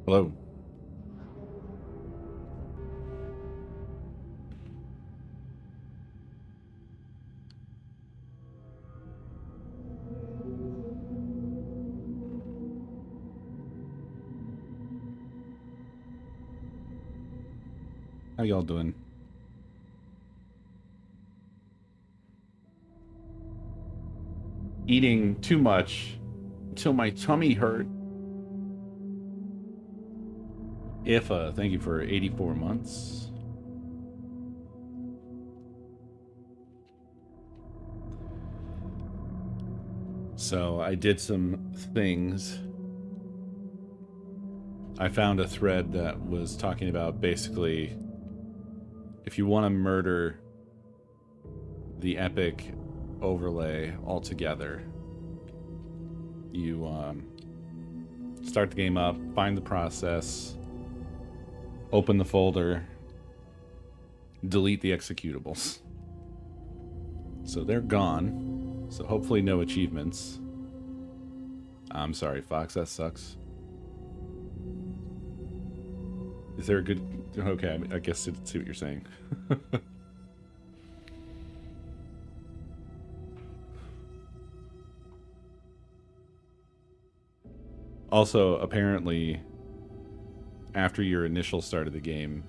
Hello. How y'all doing? Eating too much until my tummy hurt. Ifa, thank you for 84 months. So I did some things. I found a thread that was talking about basically if you want to murder the epic overlay altogether, you start the game up, find the process, open the folder, delete the executables. So they're gone. So hopefully no achievements. I'm sorry, Fox, that sucks. Is there a good... Okay, I guess I see what you're saying. Also, apparently, after your initial start of the game,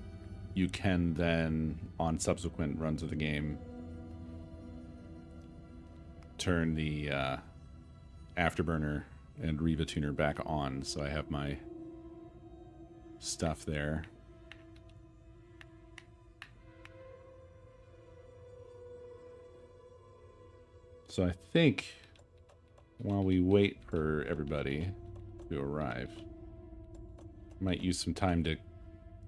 you can then, on subsequent runs of the game, turn the Afterburner and Riva tuner back on. So I have my stuff there. So I think while we wait for everybody to arrive, I might use some time to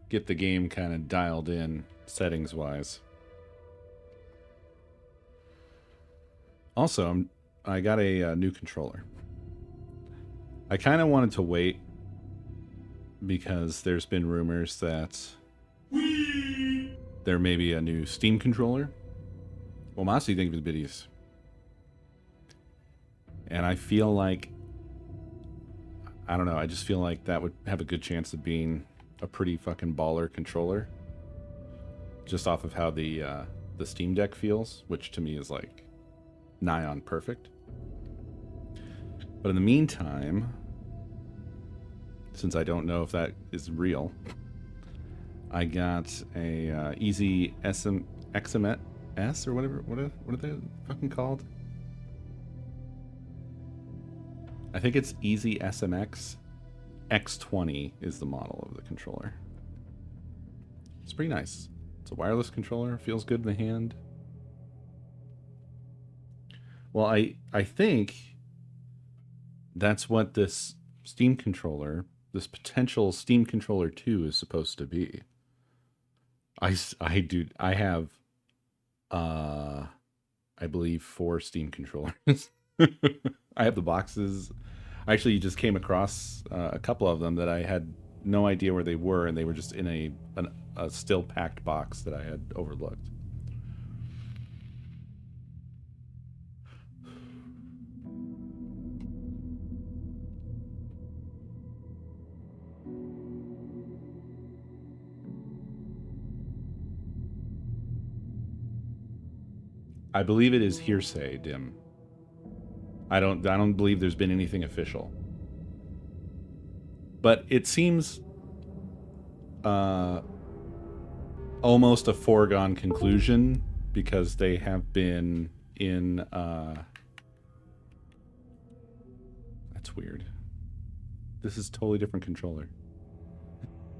get the game kind of dialed in settings wise. Also, I got a new controller. I kind of wanted to wait because there's been rumors that there may be a new Steam controller. Well, Masi, thank you for the biddies. And I feel like, I don't know, I just feel like that would have a good chance of being a pretty fucking baller controller. Just off of how the Steam Deck feels, which to me is like nigh on perfect. But in the meantime, since I don't know if that is real, I got a Easy XMS or whatever. What are they fucking called? I think it's Easy SMX. X20 is the model of the controller. It's pretty nice. It's a wireless controller. Feels good in the hand. Well, I think that's what this Steam controller, this potential Steam controller 2 is supposed to be. I have I believe 4 Steam controllers. I have the boxes. I actually just came across a couple of them that I had no idea where they were, and they were just in a still packed box that I had overlooked. I believe it is hearsay, Dim. I don't believe there's been anything official. But it seems almost a foregone conclusion because they have been in that's weird. This is a totally different controller.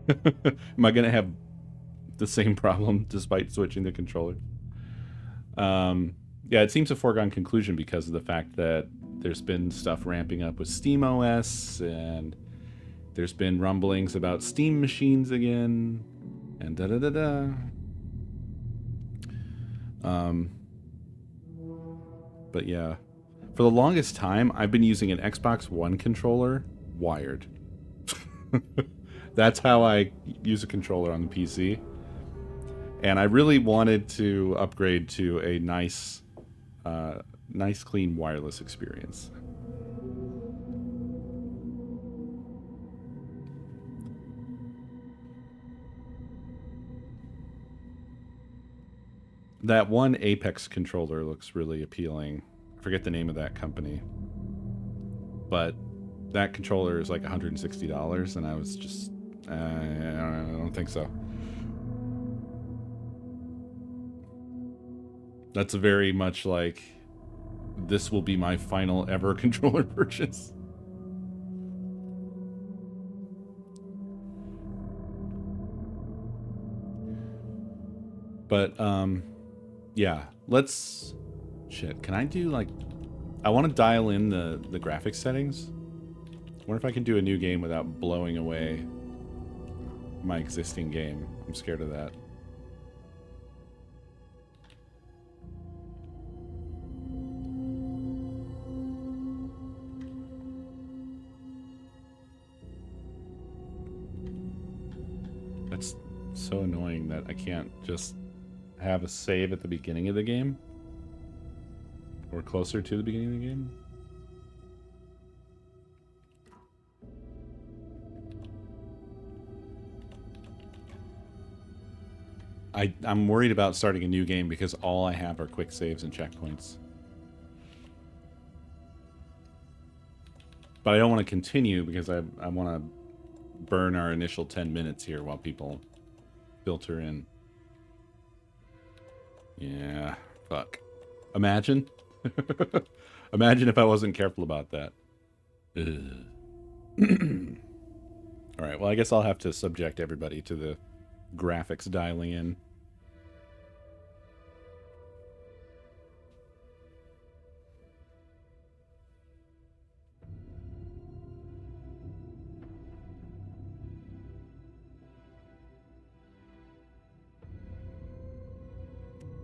Am I gonna have the same problem despite switching the controller? Yeah, it seems a foregone conclusion because of the fact that there's been stuff ramping up with SteamOS, and there's been rumblings about Steam machines again, and da-da-da-da. But yeah, for the longest time, I've been using an Xbox One controller wired. That's how I use a controller on the PC. And I really wanted to upgrade to a nice, clean wireless experience. That one Apex controller looks really appealing. I forget the name of that company. But that controller is like $160, and I was just... I don't think so. That's very much like, this will be my final ever controller purchase. But, yeah, let's... Shit, can I do, like... I want to dial in the graphics settings. I wonder if I can do a new game without blowing away my existing game. I'm scared of that. That's so annoying that I can't just have a save at the beginning of the game. Or closer to the beginning of the game. I'm worried about starting a new game because all I have are quick saves and checkpoints. But I don't want to continue because I want to burn our initial 10 minutes here while people filter in. Yeah, fuck. Imagine. Imagine if I wasn't careful about that. Alright, well I guess I'll have to subject everybody to the graphics dialing in.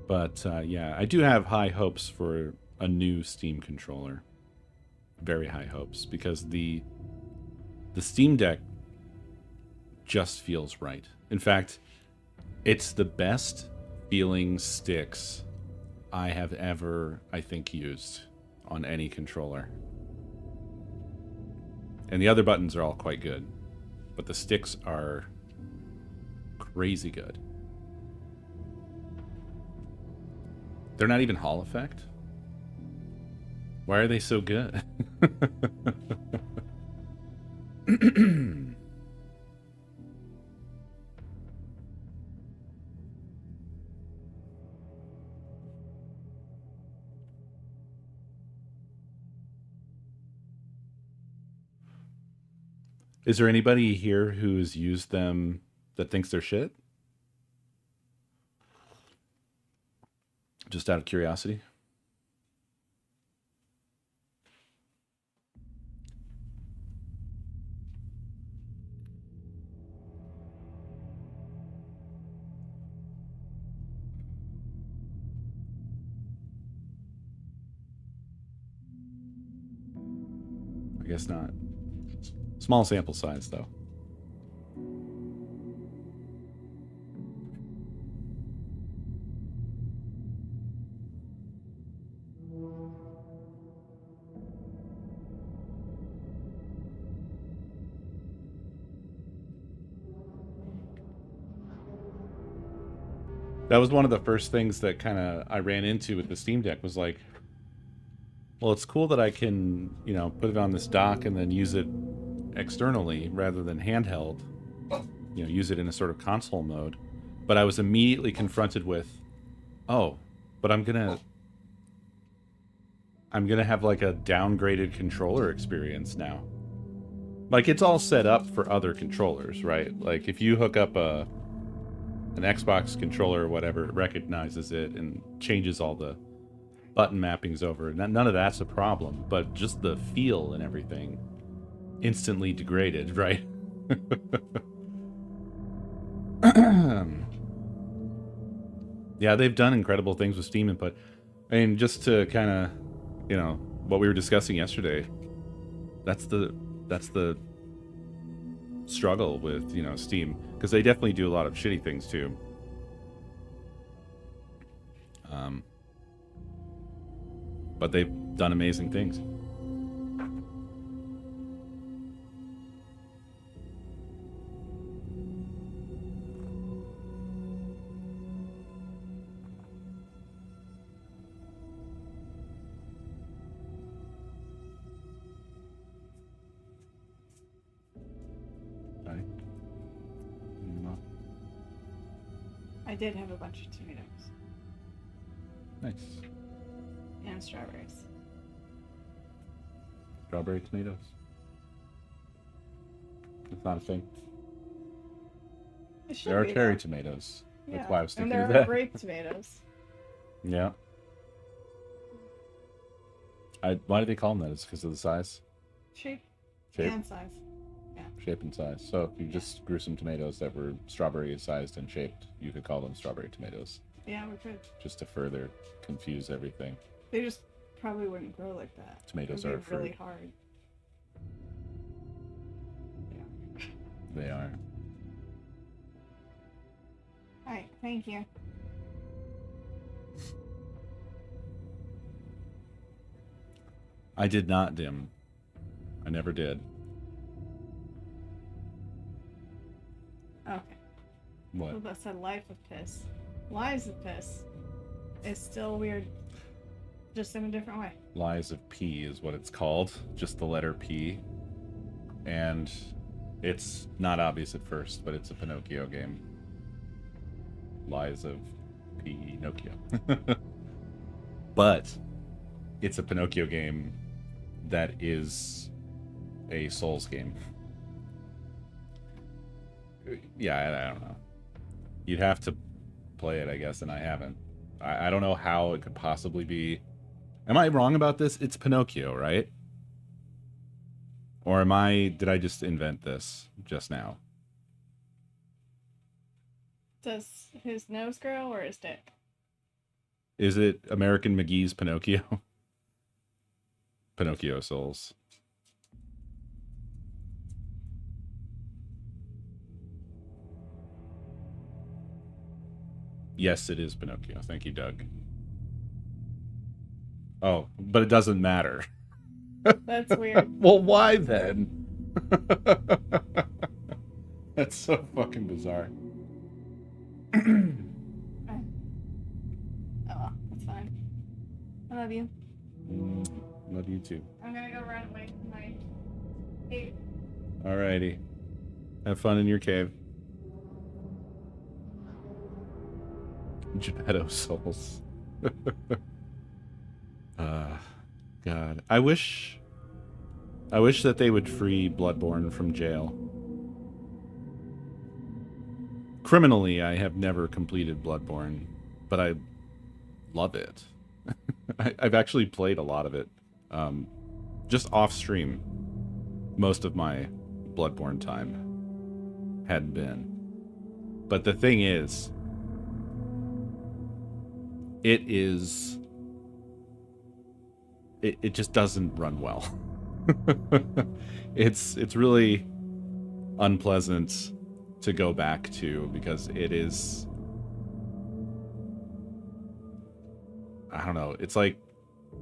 But yeah, I do have high hopes for a new Steam controller. Very high hopes, because the Steam Deck just feels right. In fact, it's the best feeling sticks I have ever, I think, used on any controller. And the other buttons are all quite good, but the sticks are crazy good. They're not even Hall effect. Why are they so good? Is there anybody here who's used them that thinks they're shit? Just out of curiosity. I guess not. Small sample size, though. That was one of the first things that kind of I ran into with the Steam Deck was like, well, it's cool that I can, you know, put it on this dock and then use it externally rather than handheld, you know, use it in a sort of console mode. But I was immediately confronted with, oh, but I'm gonna have like a downgraded controller experience now. Like, it's all set up for other controllers, right? Like, if you hook up an Xbox controller or whatever, it recognizes it and changes all the button mappings over. None of that's a problem, but just the feel and everything instantly degraded, right? Yeah, they've done incredible things with Steam Input. I mean, just to kind of, you know, what we were discussing yesterday, that's the struggle with, you know, Steam, because they definitely do a lot of shitty things too. But they've done amazing things. I did have a bunch of tomatoes. Nice. And strawberries. Strawberry tomatoes. It's not a thing. It should There are be, cherry though. tomatoes. Yeah. That's why I was thinking and of there are that. grape tomatoes. Yeah. Why do they call them that? It's because of the size? Shape. Shape? And size. Yeah. Shape and size. So if you just grew some tomatoes that were strawberry sized and shaped, you could call them strawberry tomatoes. Yeah, we could. Just to further confuse everything. They just probably wouldn't grow like that. Tomatoes It'd are be fruit. really hard. Yeah. They are. Alright, thank you. I did not dim. I never did. Okay. What? Well, that's a life of piss. Lives of piss. It's still weird. Just in a different way. Lies of P is what it's called. Just the letter P. And it's not obvious at first, but it's a Pinocchio game. Lies of Pinocchio. But it's a Pinocchio game that is a Souls game. Yeah, I don't know. You'd have to play it, I guess, and I haven't. I don't know how it could possibly be. Am I wrong about this? It's Pinocchio, right? Or did I just invent this just now? Does his nose grow or his dick? Is it American McGee's Pinocchio? Pinocchio Souls. Yes, it is Pinocchio. Thank you, Doug. Oh, but it doesn't matter. That's weird. Well, why then? That's so fucking bizarre. Oh well, that's fine. I love you. Love you too. I'm gonna go run away from my cave. Alrighty. Have fun in your cave. Geppetto Souls. God. I wish that they would free Bloodborne from jail. Criminally, I have never completed Bloodborne, but I love it. I've actually played a lot of it. Just off stream. Most of my Bloodborne time had been. But the thing is, it just doesn't run well. It's really unpleasant to go back to because it is, I don't know, it's like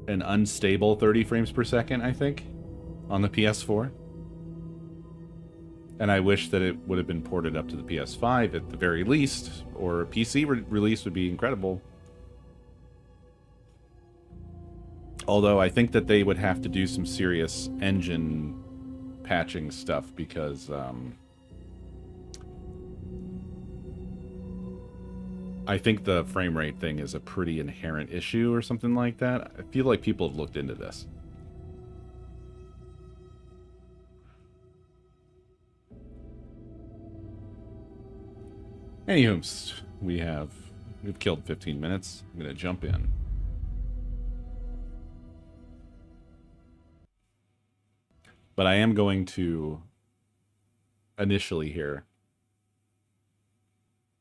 an unstable 30 frames per second, I think, on the PS4. And I wish that it would have been ported up to the PS5 at the very least, or a PC release would be incredible. Although I think that they would have to do some serious engine patching stuff because I think the frame rate thing is a pretty inherent issue or something like that. I feel like people have looked into this. Anywho, we've killed 15 minutes. I'm gonna jump in. But I am going to initially here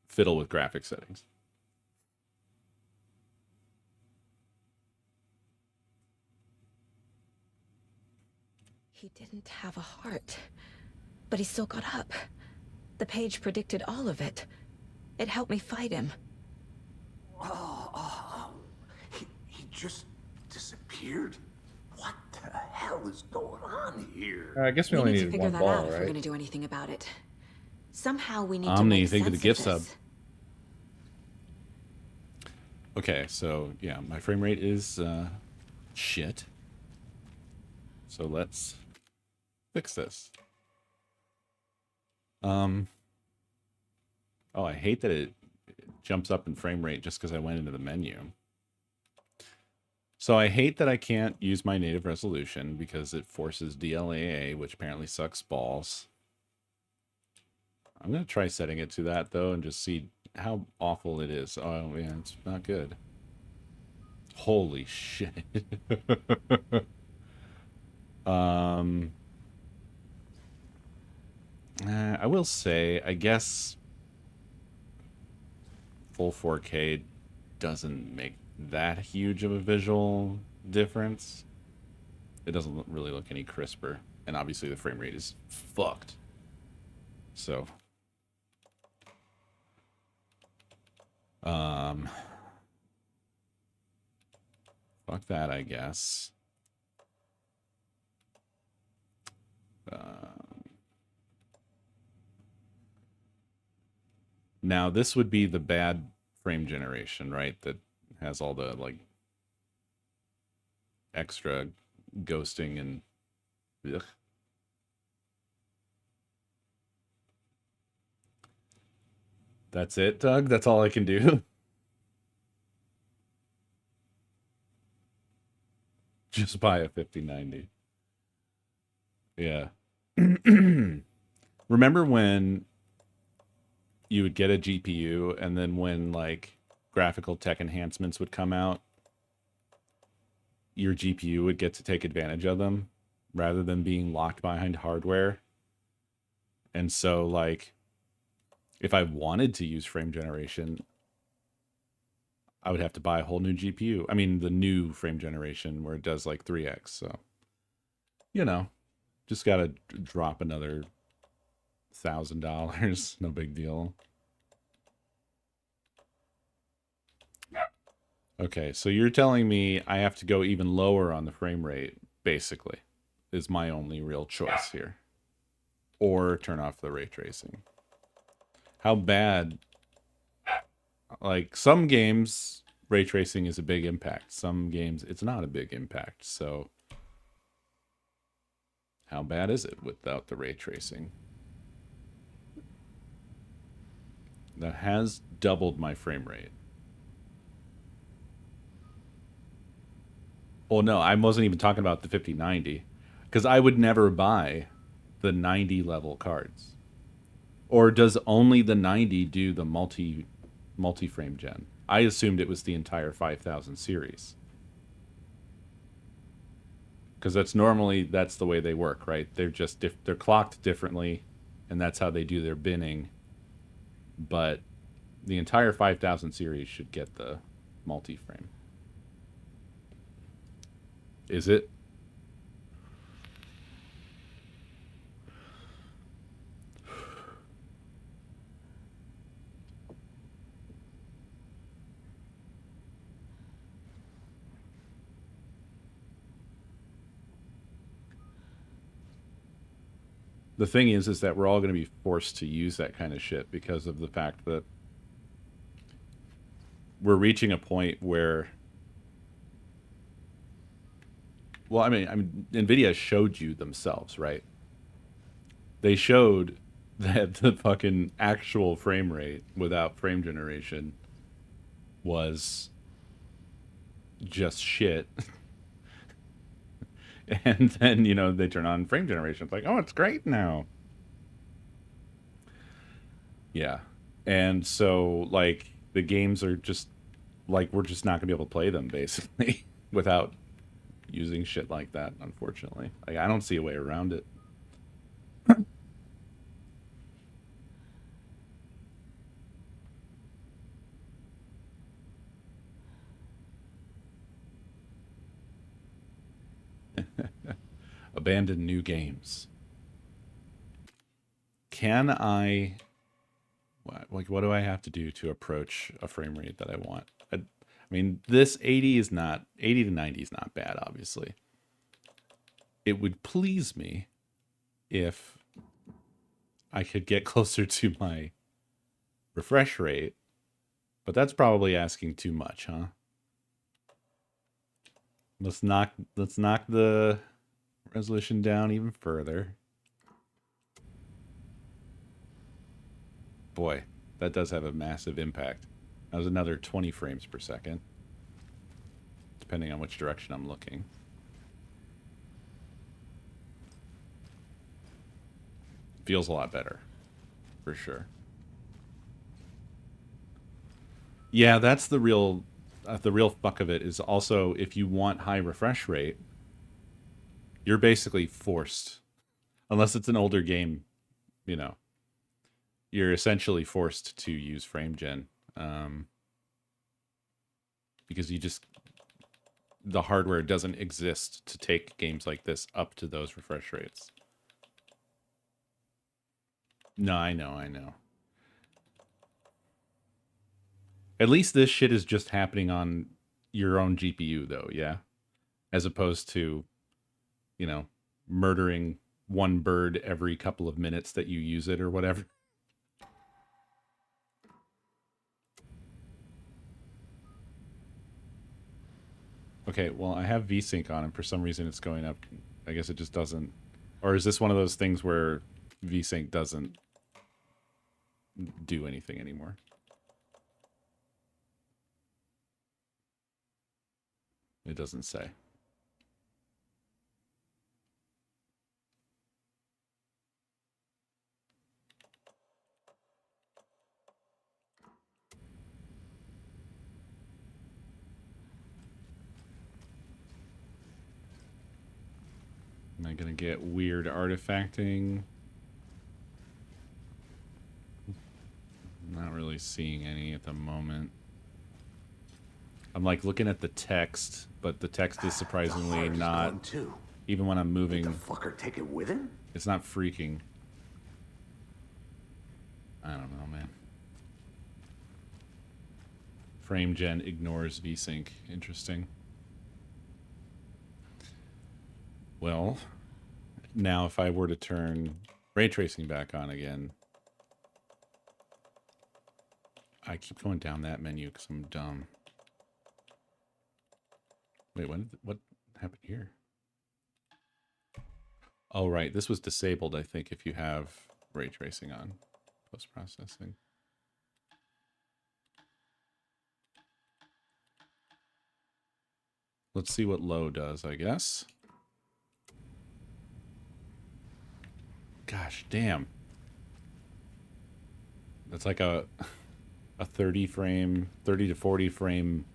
fiddle with graphic settings. He didn't have a heart, but he still got up. The page predicted all of it. It helped me fight him. He just disappeared? What the hell is going on here? I guess we We only need to needed figure one that ball, out if we're right? going to do anything about it. Somehow we need to Omni, make thank you for sense the gift of sub. this. Okay, so yeah, my frame rate is shit. So let's fix this. Oh, I hate that it jumps up in frame rate just because I went into the menu. So I hate that I can't use my native resolution because it forces DLAA, which apparently sucks balls. I'm going to try setting it to that, though, and just see how awful it is. Oh, yeah, it's not good. Holy shit. I will say, I guess full 4K doesn't make that huge of a visual difference. It doesn't really look any crisper. And obviously the frame rate is fucked. So... fuck that, I guess. Now, this would be the bad frame generation, right? That has all the, like, extra ghosting and... ugh. That's it, Doug? That's all I can do? Just buy a 5090. Yeah. Remember when you would get a GPU and then when like graphical tech enhancements would come out, your GPU would get to take advantage of them rather than being locked behind hardware? And so like if I wanted to use frame generation, I would have to buy a whole new GPU. I mean, the new frame generation where it does like 3x. So, you know, just got to drop another $1,000. No big deal. Okay, so you're telling me I have to go even lower on the frame rate, basically, is my only real choice here. Or turn off the ray tracing. How bad... like, some games, ray tracing is a big impact. Some games, it's not a big impact. So, how bad is it without the ray tracing? That has doubled my frame rate. Well, no, I wasn't even talking about the 5090. Because I would never buy the 90 level cards. Or does only the 90 do the multi-frame gen? I assumed it was the entire 5000 series. Because that's the way they work, right? They're just they're clocked differently, and that's how they do their binning. But the entire 5000 series should get the multi-frame. Is it? The thing is that we're all going to be forced to use that kind of shit because of the fact that we're reaching a point where, well, I mean, NVIDIA showed you themselves, right? They showed that the fucking actual frame rate without frame generation was just shit. And then, you know, they turn on frame generation. It's like, oh, it's great now. Yeah. And so, like, the games are just, like, we're just not going to be able to play them, basically, without using shit like that, unfortunately. Like, I don't see a way around it. Abandon new games. Can I... what do I have to do to approach a frame rate that I want? I mean, this 80 to 90 is not bad, obviously. It would please me if I could get closer to my refresh rate, but that's probably asking too much, huh? Let's knock the resolution down even further. Boy, that does have a massive impact. That was another 20 frames per second, depending on which direction I'm looking. Feels a lot better, for sure. Yeah, that's the real fuck of it, is also if you want high refresh rate, you're basically forced, unless it's an older game, you know, you're essentially forced to use frame gen, because the hardware doesn't exist to take games like this up to those refresh rates. No, I know. At least this shit is just happening on your own GPU, though, yeah? As opposed to, you know, murdering one bird every couple of minutes that you use it or whatever. Okay, well, I have VSync on, and for some reason it's going up. I guess it just doesn't. Or is this one of those things where VSync doesn't do anything anymore? It doesn't say. Am I gonna get weird artifacting? Not really seeing any at the moment. I'm like looking at the text, but the text is surprisingly not. Too. Even when I'm moving, Did the fucker take it with him? it's not freaking. I don't know, man. Frame gen ignores VSync. Interesting. Well, now if I were to turn ray tracing back on again, I keep going down that menu because I'm dumb. Wait, what happened here? Oh, right. This was disabled, I think, if you have ray tracing on post-processing. Let's see what low does, I guess. Gosh, damn. That's like a 30 to 40 frame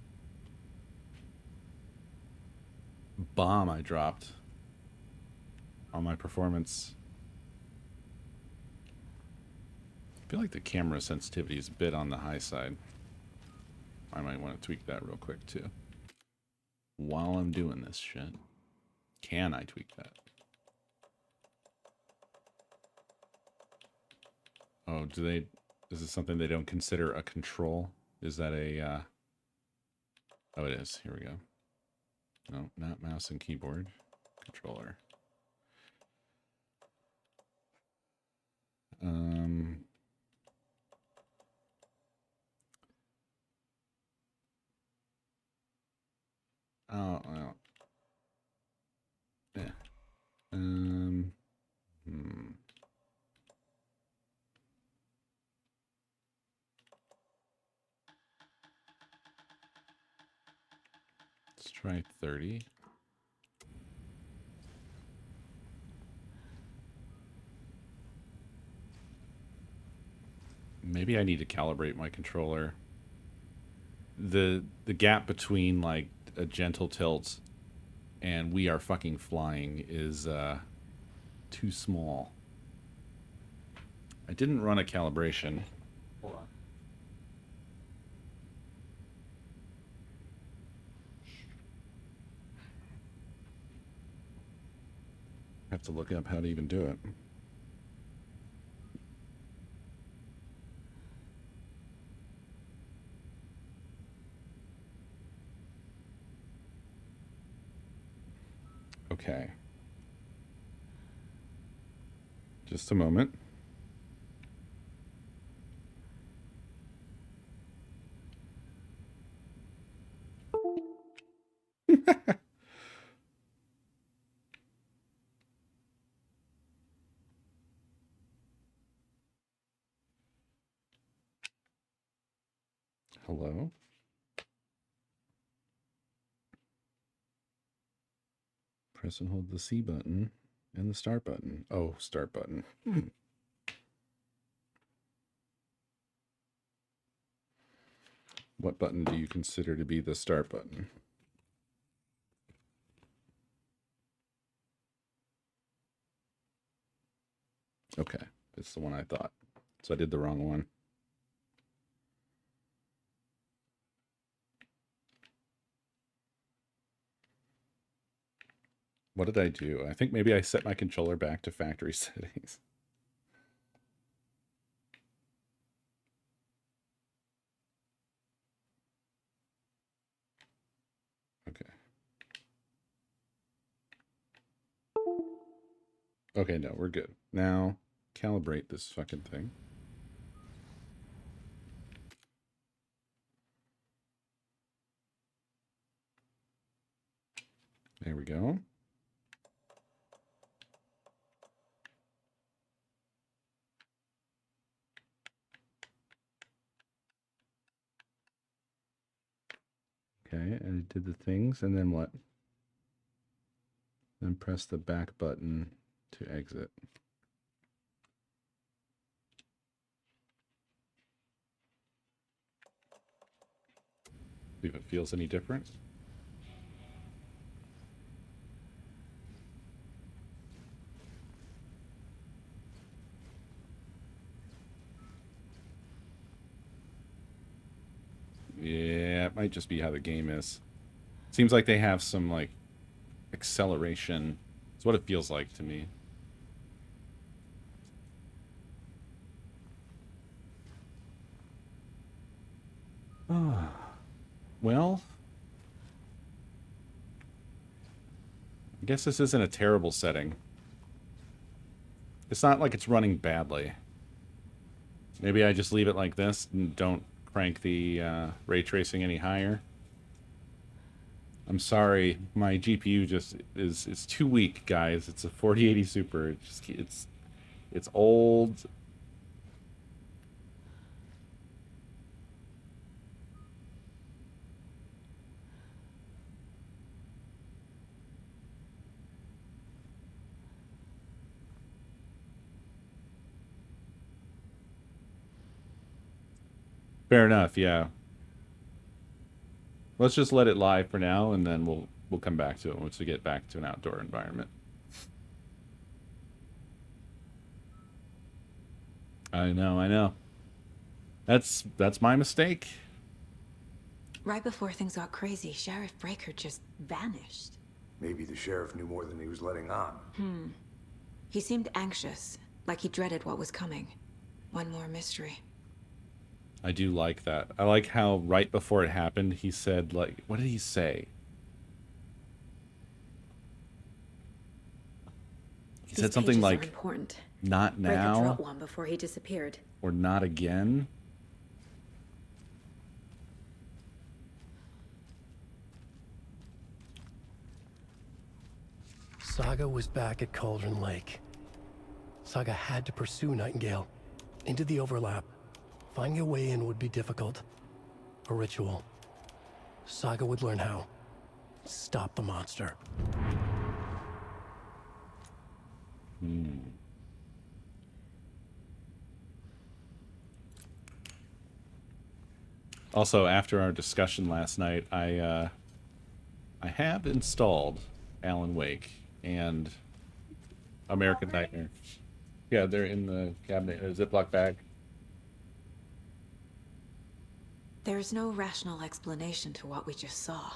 bomb I dropped on my performance. I feel like the camera sensitivity is a bit on the high side. I might want to tweak that real quick too. While I'm doing this shit. Can I tweak that? Oh, is this something they don't consider a control? Is that a, oh, it is. Here we go. No, not mouse and keyboard. Controller. Oh, well. Yeah. Let's try 30. Maybe I need to calibrate my controller. The gap between like a gentle tilt and we are fucking flying is too small. I didn't run a calibration. Hold on. I have to look up how to even do it. Okay. Just a moment. Hello? Press and hold the C button and the start button. Oh, start button. What button do you consider to be the start button? Okay, it's the one I thought. So I did the wrong one. What did I do? I think maybe I set my controller back to factory settings. Okay. Okay, no, we're good. Now, calibrate this fucking thing. There we go. Okay, and it did the things, and then what? Then press the back button to exit. See if it feels any different. Yeah, it might just be how the game is. Seems like they have some, like, acceleration. It's what it feels like to me. Well, I guess this isn't a terrible setting. It's not like it's running badly. Maybe I just leave it like this and don't crank the ray tracing any higher. I'm sorry, my GPU just is too weak, guys. It's a 4080 Super. It's old. Fair enough, yeah. Let's just let it lie for now, and then we'll come back to it once we get back to an outdoor environment. I know. That's my mistake. Right before things got crazy, Sheriff Breaker just vanished. Maybe the sheriff knew more than he was letting on. He seemed anxious, like he dreaded what was coming. One more mystery. I do like that. I like how right before it happened, he said, like, what did he say? He said something pages are like, important. not Breaker now, dropped one before he disappeared. or not again. Saga was back at Cauldron Lake. Saga had to pursue Nightingale into the overlap. Finding a way in would be difficult. A ritual. Saga would learn how. Stop the monster. Also, after our discussion last night, I have installed Alan Wake and American Nightmare. Yeah, they're in the cabinet, a Ziploc bag. There's no rational explanation to what we just saw.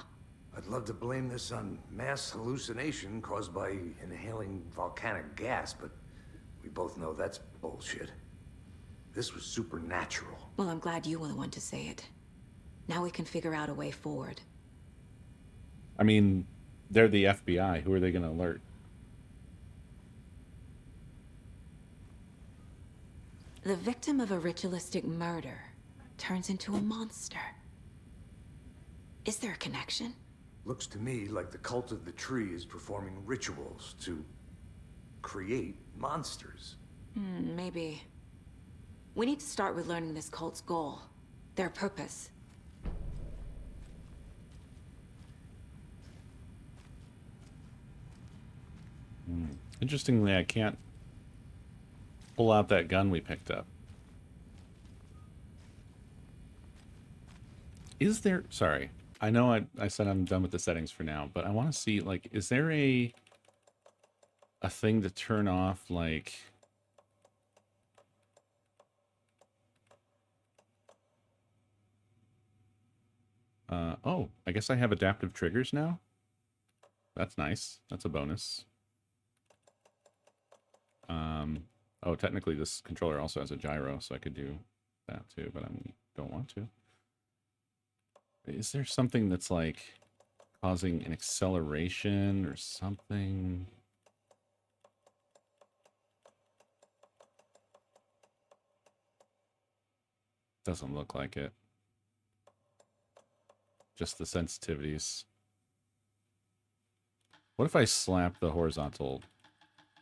I'd love to blame this on mass hallucination caused by inhaling volcanic gas, but we both know that's bullshit. This was supernatural. Well, I'm glad you were the one to say it. Now we can figure out a way forward. I mean, they're the FBI. Who are they going to alert? The victim of a ritualistic murder turns into a monster. Is there a connection? Looks to me like the cult of the tree is performing rituals to create monsters. Maybe. We need to start with learning this cult's goal. Their purpose. Interestingly, I can't pull out that gun we picked up. Is there... Sorry. I know I said I'm done with the settings for now, but I want to see, like, is there a thing to turn off, like... oh, I guess I have adaptive triggers now? That's nice. That's a bonus. Oh, technically this controller also has a gyro, so I could do that too, but I don't want to. Is there something that's like causing an acceleration or something? Doesn't look like it. Just the sensitivities. What if I slap the horizontal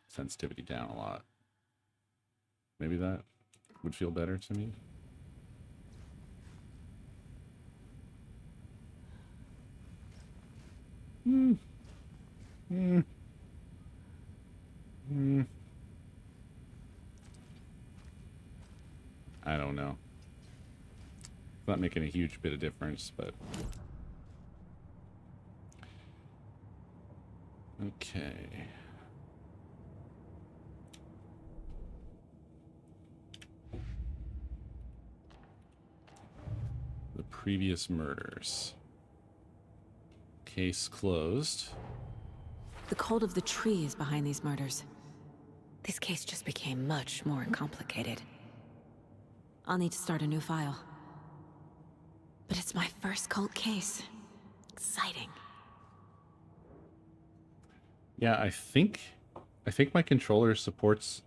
sensitivity down a lot? Maybe that would feel better to me. I don't know. It's not making a huge bit of difference, but... Okay. The previous murders. Case closed. The cult of the tree is behind these murders. This case just became much more complicated. I'll need to start a new file. But it's my first cult case. Exciting. Yeah, I think my controller supports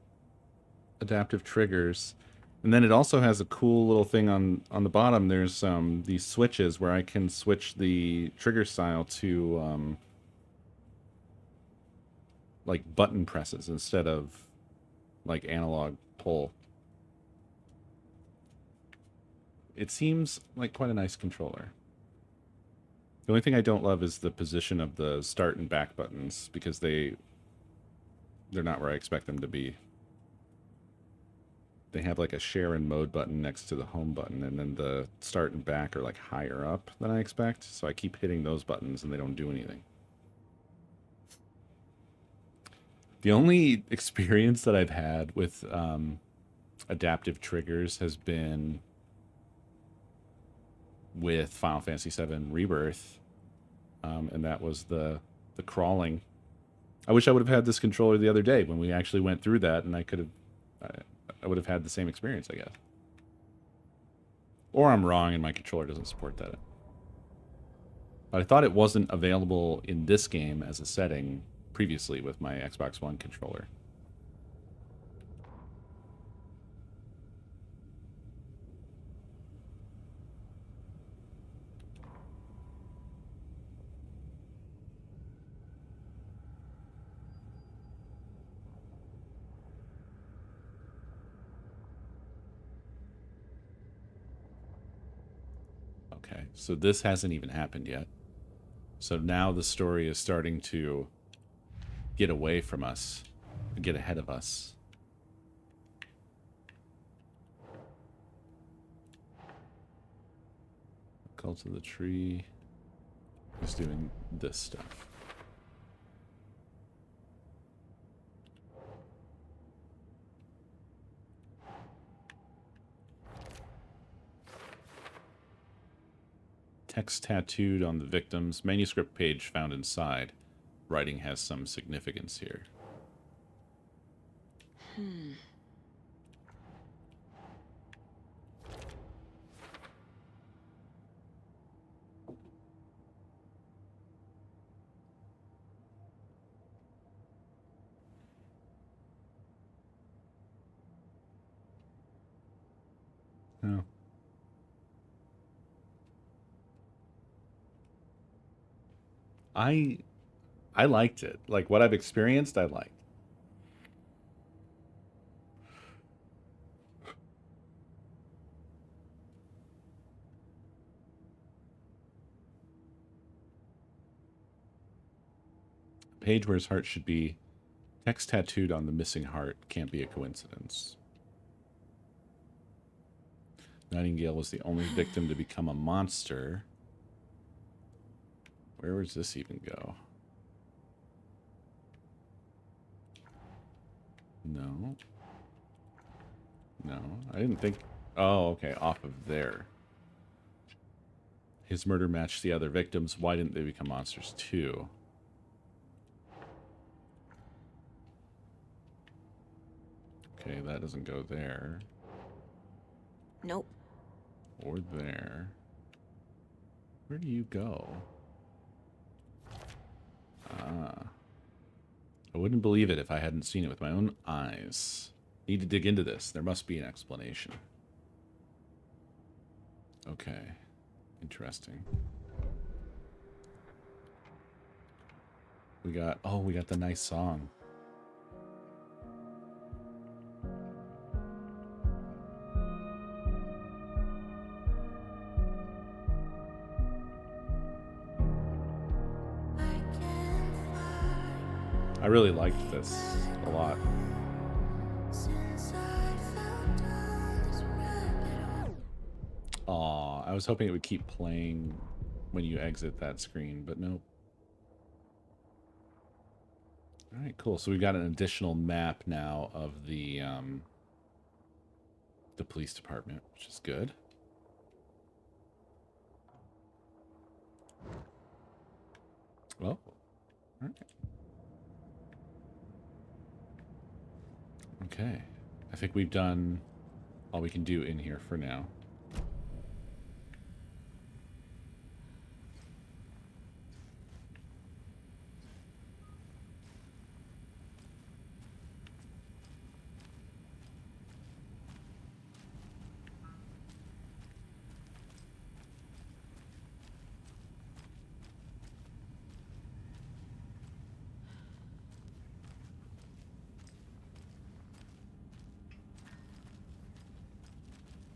adaptive triggers. And then it also has a cool little thing on the bottom. There's these switches where I can switch the trigger style to like button presses instead of like analog pull. It seems like quite a nice controller. The only thing I don't love is the position of the start and back buttons because they're not where I expect them to be. They have like a share and mode button next to the home button, and then the start and back are like higher up than I expect, so I keep hitting those buttons and they don't do anything. The only experience that I've had with adaptive triggers has been with Final Fantasy VII Rebirth, and that was the crawling. I wish I would have had this controller the other day when we actually went through that, and I would have had the same experience, I guess. Or I'm wrong and my controller doesn't support that. But I thought it wasn't available in this game as a setting previously with my Xbox One controller. Okay, so this hasn't even happened yet. So now the story is starting to get away from us, get ahead of us. Cult of the Tree is doing this stuff. Text tattooed on the victim's manuscript page found inside. Writing has some significance here. Oh. I liked it. Like what I've experienced, I liked. Page where his heart should be Text tattooed on the missing heart can't be a coincidence. Nightingale was the only victim to become a monster. Where does this even go? No. No, I didn't think... Oh, okay, off of there. His murder matched the other victims. Why didn't they become monsters too? Okay, that doesn't go there. Nope. Or there. Where do you go? Ah. I wouldn't believe it if I hadn't seen it with my own eyes. Need to dig into this. There must be an explanation. Okay. Interesting. We got... Oh, we got the nice song. I really liked this a lot. Aw, I was hoping it would keep playing when you exit that screen, but nope. Alright, cool. So we've got an additional map now of the police department, which is good. Well, alright. Okay. I think we've done all we can do in here for now.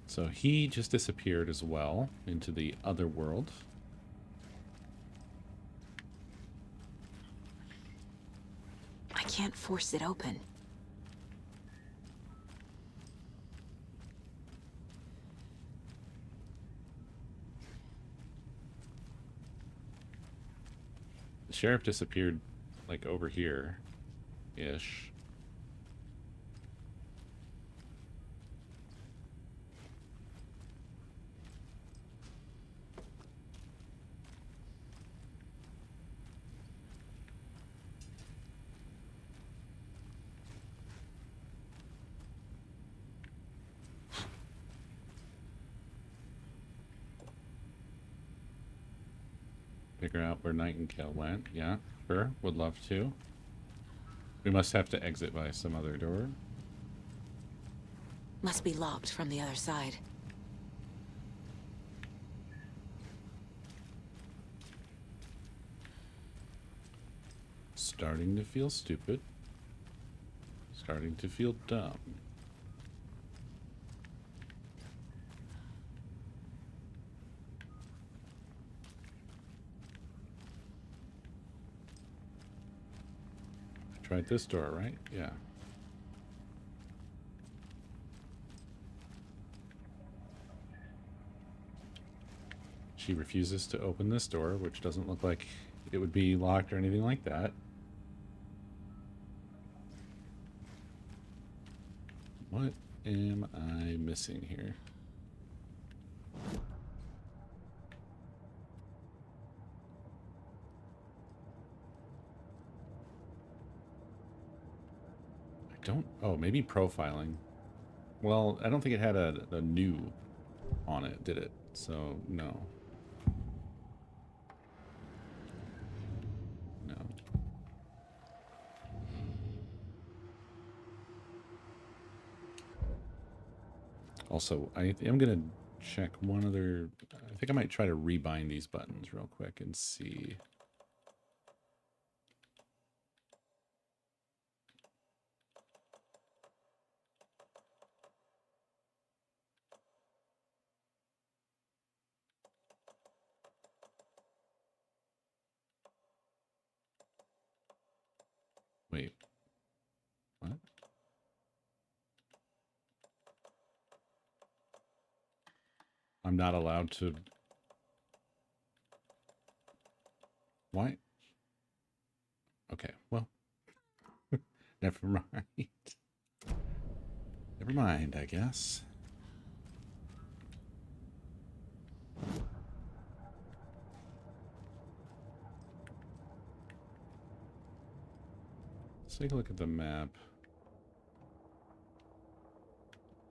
So he just disappeared as well into the other world. I can't force it open. The sheriff disappeared, like, over here-ish. Figure out where Nightingale went. Yeah, sure. Would love to. We must have to exit by some other door. Must be locked from the other side. Starting to feel stupid. Starting to feel dumb. I tried this door, right? Yeah. She refuses to open this door, which doesn't look like it would be locked or anything like that. What am I missing here? I don't... Oh, maybe profiling. Well, I don't think it had a new on it, did it? So, no. No. Also, I am going to check one other... I think I might try to rebind these buttons real quick and see... Wait. I'm not allowed to... Why? Okay, well... Never mind. Never mind, I guess. Let's take a look at the map.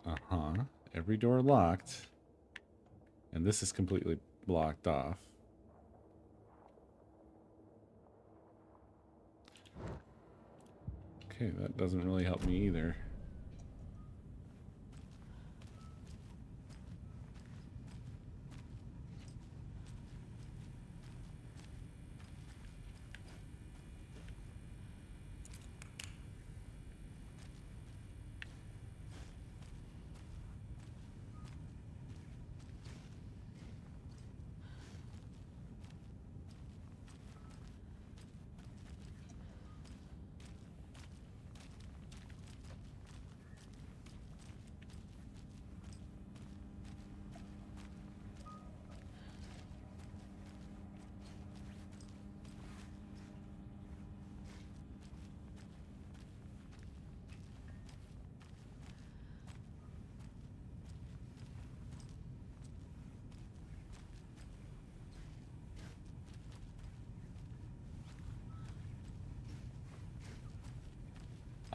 Uh-huh. Every door locked. And this is completely blocked off. Okay, that doesn't really help me either.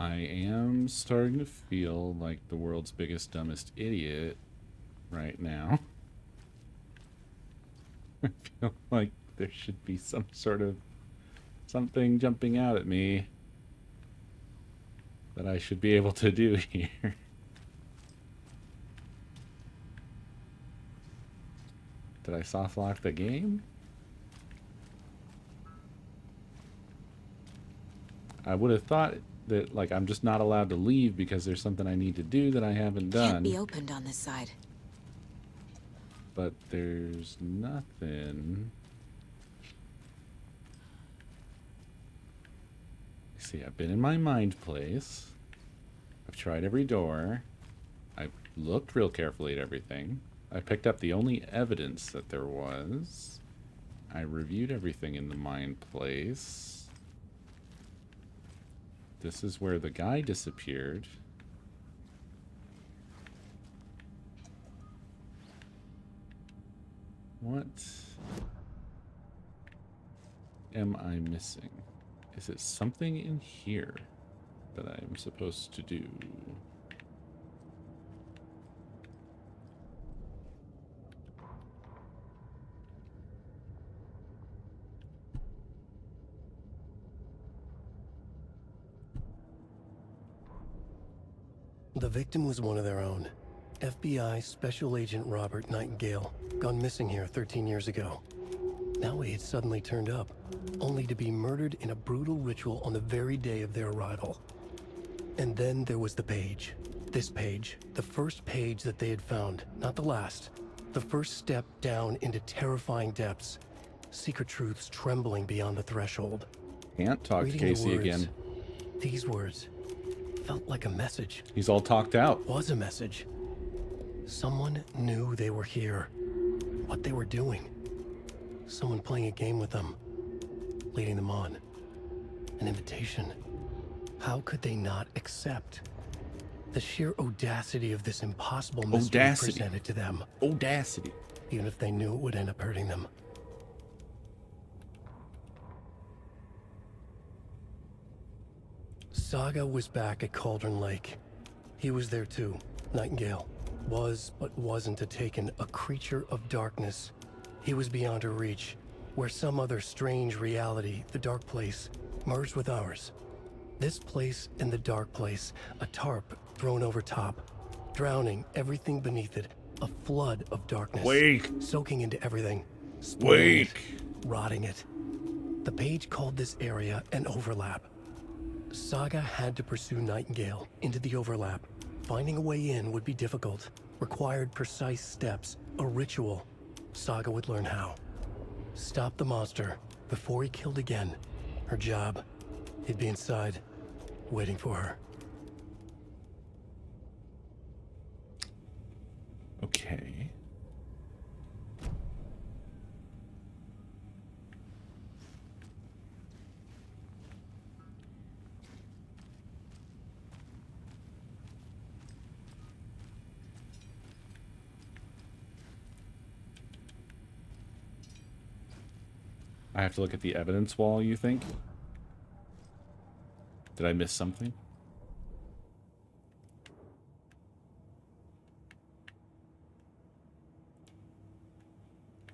I am starting to feel like the world's biggest, dumbest idiot right now. I feel like there should be some sort of something jumping out at me that I should be able to do here. Did I soft lock the game? I would have thought that, like, I'm just not allowed to leave because there's something I need to do that I haven't done. Can't be opened on this side. But there's nothing. See, I've been in my mind place. I've tried every door. I've looked real carefully at everything. I picked up the only evidence that there was. I reviewed everything in the mind place. This is where the guy disappeared. What am I missing? Is it something in here that I'm supposed to do? The victim was one of their own. FBI Special Agent Robert Nightingale, gone missing here 13 years ago. Now he had suddenly turned up, only to be murdered in a brutal ritual on the very day of their arrival. And then there was the page. This page, the first page that they had found, not the last. The first step down into terrifying depths. Secret truths trembling beyond the threshold. Can't talk to Reading the Casey words, again. These words felt like a message. He's all talked out. Was a message. Someone knew they were here, what they were doing. Someone playing a game with them, leading them on. An invitation. How could they not accept? The sheer audacity of this impossible mystery presented to them. Audacity. Even if they knew it would end up hurting them. Saga was back at Cauldron Lake. He was there too. Nightingale was, but wasn't a taken, a creature of darkness. He was beyond her reach, where some other strange reality, the dark place, merged with ours. This place and the dark place, a tarp thrown over top, drowning everything beneath it, a flood of darkness. Wake! Soaking into everything, spoiling Wake! it, rotting it. The page called this area an overlap. Saga had to pursue Nightingale into the overlap. Finding a way in would be difficult, required precise steps, a ritual. Saga would learn how. Stop the monster before he killed again. Her job. He'd be inside, waiting for her. Okay. I have to look at the evidence wall, you think? Did I miss something?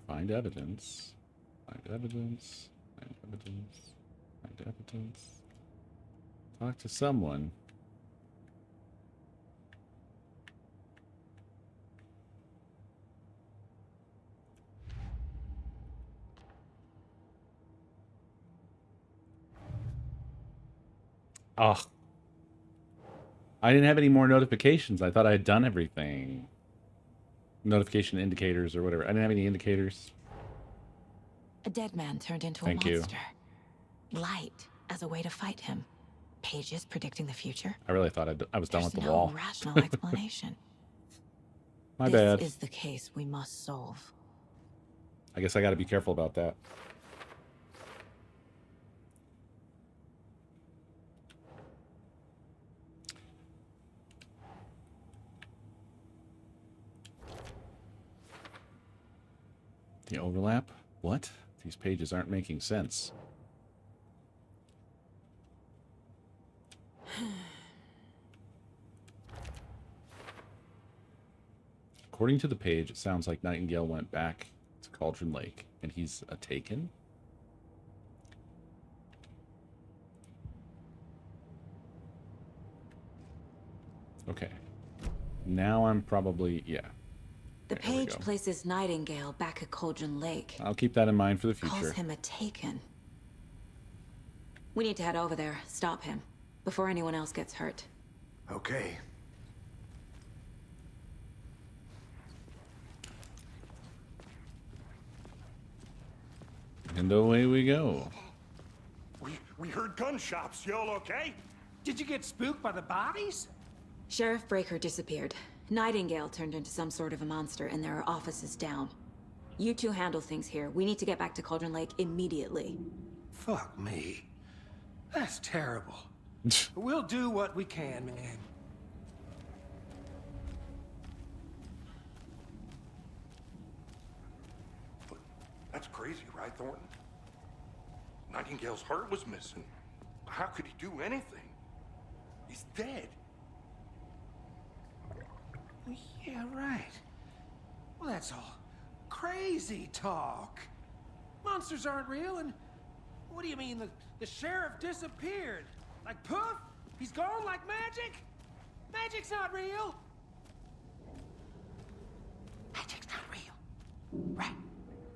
Find evidence. Find evidence. Find evidence. Find evidence. Talk to someone. Oh. I didn't have any more notifications. I thought I had done everything. Notification indicators or whatever. I didn't have any indicators. A dead man turned into Thank a you. monster. Light as a way to fight him. Pages predicting the future. I really thought I was done There's with the no wall. rational explanation. My bad. This is the case we must solve. I guess I got to be careful about that. The overlap? What? These pages aren't making sense. According to the page, it sounds like Nightingale went back to Cauldron Lake, and he's a taken? Okay. Now I'm probably... yeah. The There we page go. places Nightingale back at Cauldron Lake. I'll keep that in mind for the Calls future. him a taken. We need to head over there, stop him, before anyone else gets hurt. Okay. And away we go. We heard gunshots. Y'all okay? Did you get spooked by the bodies? Sheriff Breaker disappeared. Nightingale turned into some sort of a monster, and there are offices down. You two handle things here. We need to get back to Cauldron Lake immediately. Fuck me. That's terrible. We'll do what we can, man. But that's crazy, right, Thornton? Nightingale's heart was missing. How could he do anything? He's dead. Yeah, right. Well, that's all crazy talk. Monsters aren't real, and what do you mean the sheriff disappeared? Like poof? He's gone like magic? Magic's not real. Magic's not real. Right,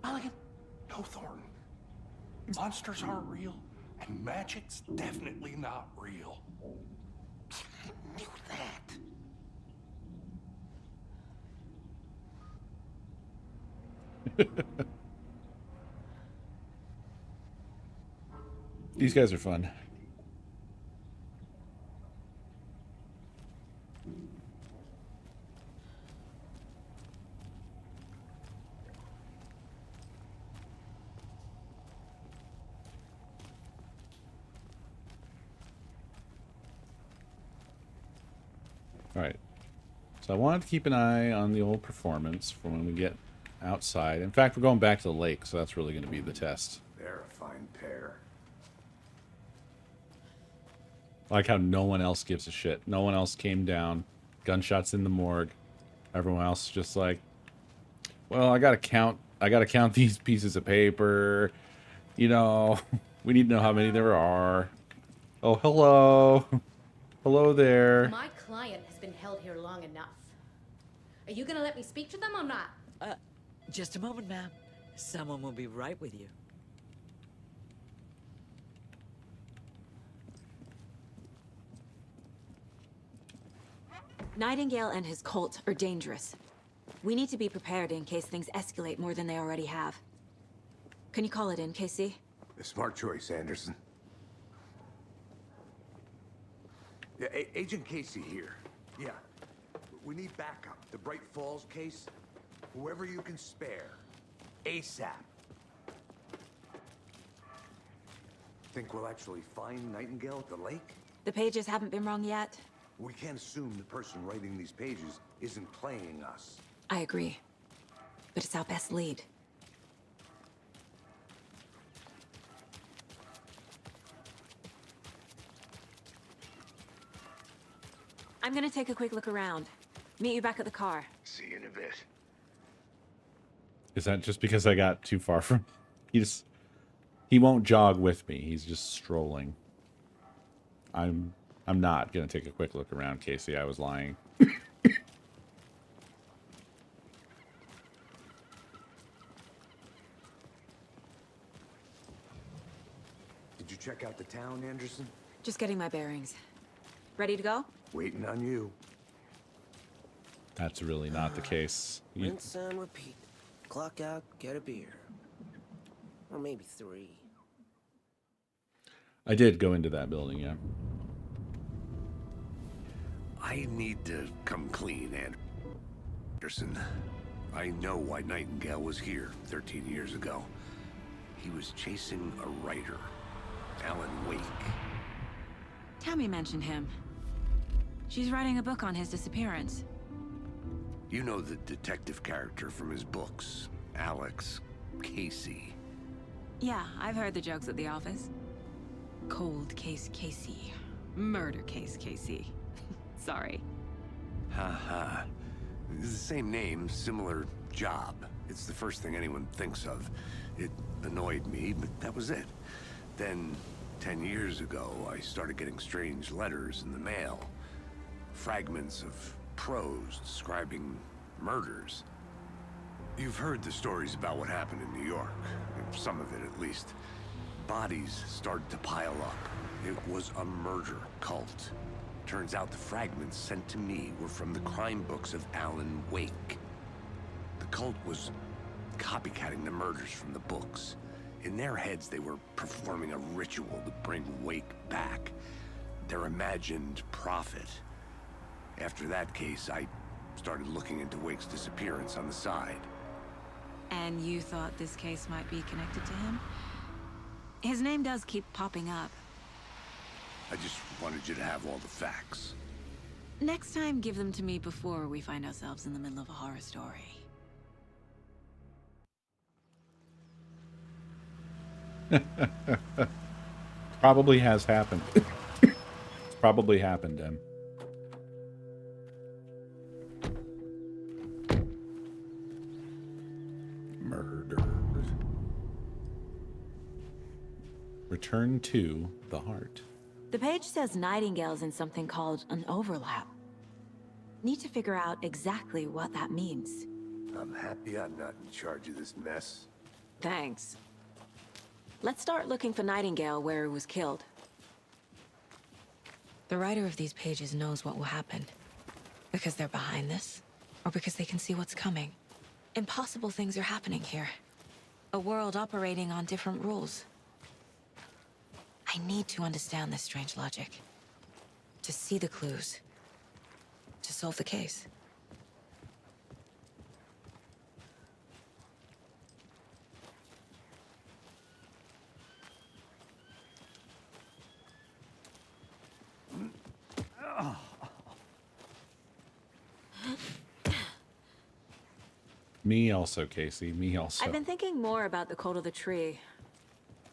Mulligan? No, Thornton. Monsters aren't real, and magic's definitely not real. I knew that. These guys are fun. All right. So I wanted to keep an eye on the old performance for when we get outside. In fact, we're going back to the lake, so that's really going to be the test. They're a fine pair. I like how no one else gives a shit. No one else came down. Gunshots in the morgue. Everyone else just like, well, I gotta count these pieces of paper. You know, we need to know how many there are. Oh, hello. Hello there. My client has been held here long enough. Are you gonna let me speak to them or not? Just a moment, ma'am. Someone will be right with you. Nightingale and his cult are dangerous. We need to be prepared in case things escalate more than they already have. Can you call it in, KC? A smart choice, Anderson. Yeah, Agent Casey here. Yeah. We need backup. The Bright Falls case. Whoever you can spare. ASAP. Think we'll actually find Nightingale at the lake? The pages haven't been wrong yet. We can't assume the person writing these pages isn't playing us. I agree. But it's our best lead. I'm gonna take a quick look around. Meet you back at the car. See you in a bit. Is that just because I got too far from... He won't jog with me. He's just strolling. I'm not gonna take a quick look around, Casey. I was lying. Did you check out the town, Anderson? Just getting my bearings. Ready to go? Waiting on you. That's really not the case. Rinse and repeat. Clock out, get a beer. Or maybe 3. I did go into that building, yeah. I need to come clean, Anderson. I know why Nightingale was here 13 years ago. He was chasing a writer, Alan Wake. Tammy mentioned him. She's writing a book on his disappearance. You know the detective character from his books, Alex Casey. Yeah, I've heard the jokes at the office. Cold case Casey. Murder case Casey. Sorry. Ha. It's the same name, similar job. It's the first thing anyone thinks of. It annoyed me, but that was it. Then, 10 years ago, I started getting strange letters in the mail. Fragments of prose describing murders. You've heard the stories about what happened in New York. Some of it, at least. Bodies started to pile up. It was a murder cult. Turns out the fragments sent to me were from the crime books of Alan Wake. The cult was copycatting the murders from the books. In their heads, they were performing a ritual to bring Wake back. Their imagined prophet. After that case, I started looking into Wake's disappearance on the side. And you thought this case might be connected to him? His name does keep popping up. I just wanted you to have all the facts. Next time, give them to me before we find ourselves in the middle of a horror story. Probably has happened. It's probably happened, Em. Murdered. Return to the heart. The page says Nightingale's in something called an overlap. Need to figure out exactly what that means. I'm happy I'm not in charge of this mess. Thanks. Let's start looking for Nightingale where he was killed. The writer of these pages knows what will happen. Because they're behind this, or because they can see what's coming. Impossible things are happening here. A world operating on different rules. I need to understand this strange logic. To see the clues. To solve the case. Me also, Casey. Me also. I've been thinking more about the code of the tree.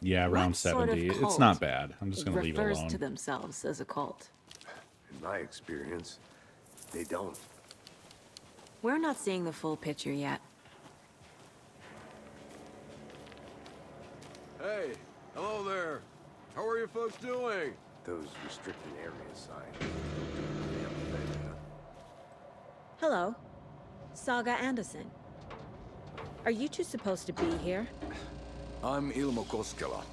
Yeah, around What sort of 70. It's cult not bad. I'm just going to leave it refers alone. to themselves as a cult. In my experience, they don't. We're not seeing the full picture yet. Hey, hello there. How are you folks doing? Those restricted area signs. Damn thing, huh? Hello. Saga Anderson. Are you two supposed to be here? I'm Ilmo Koskela.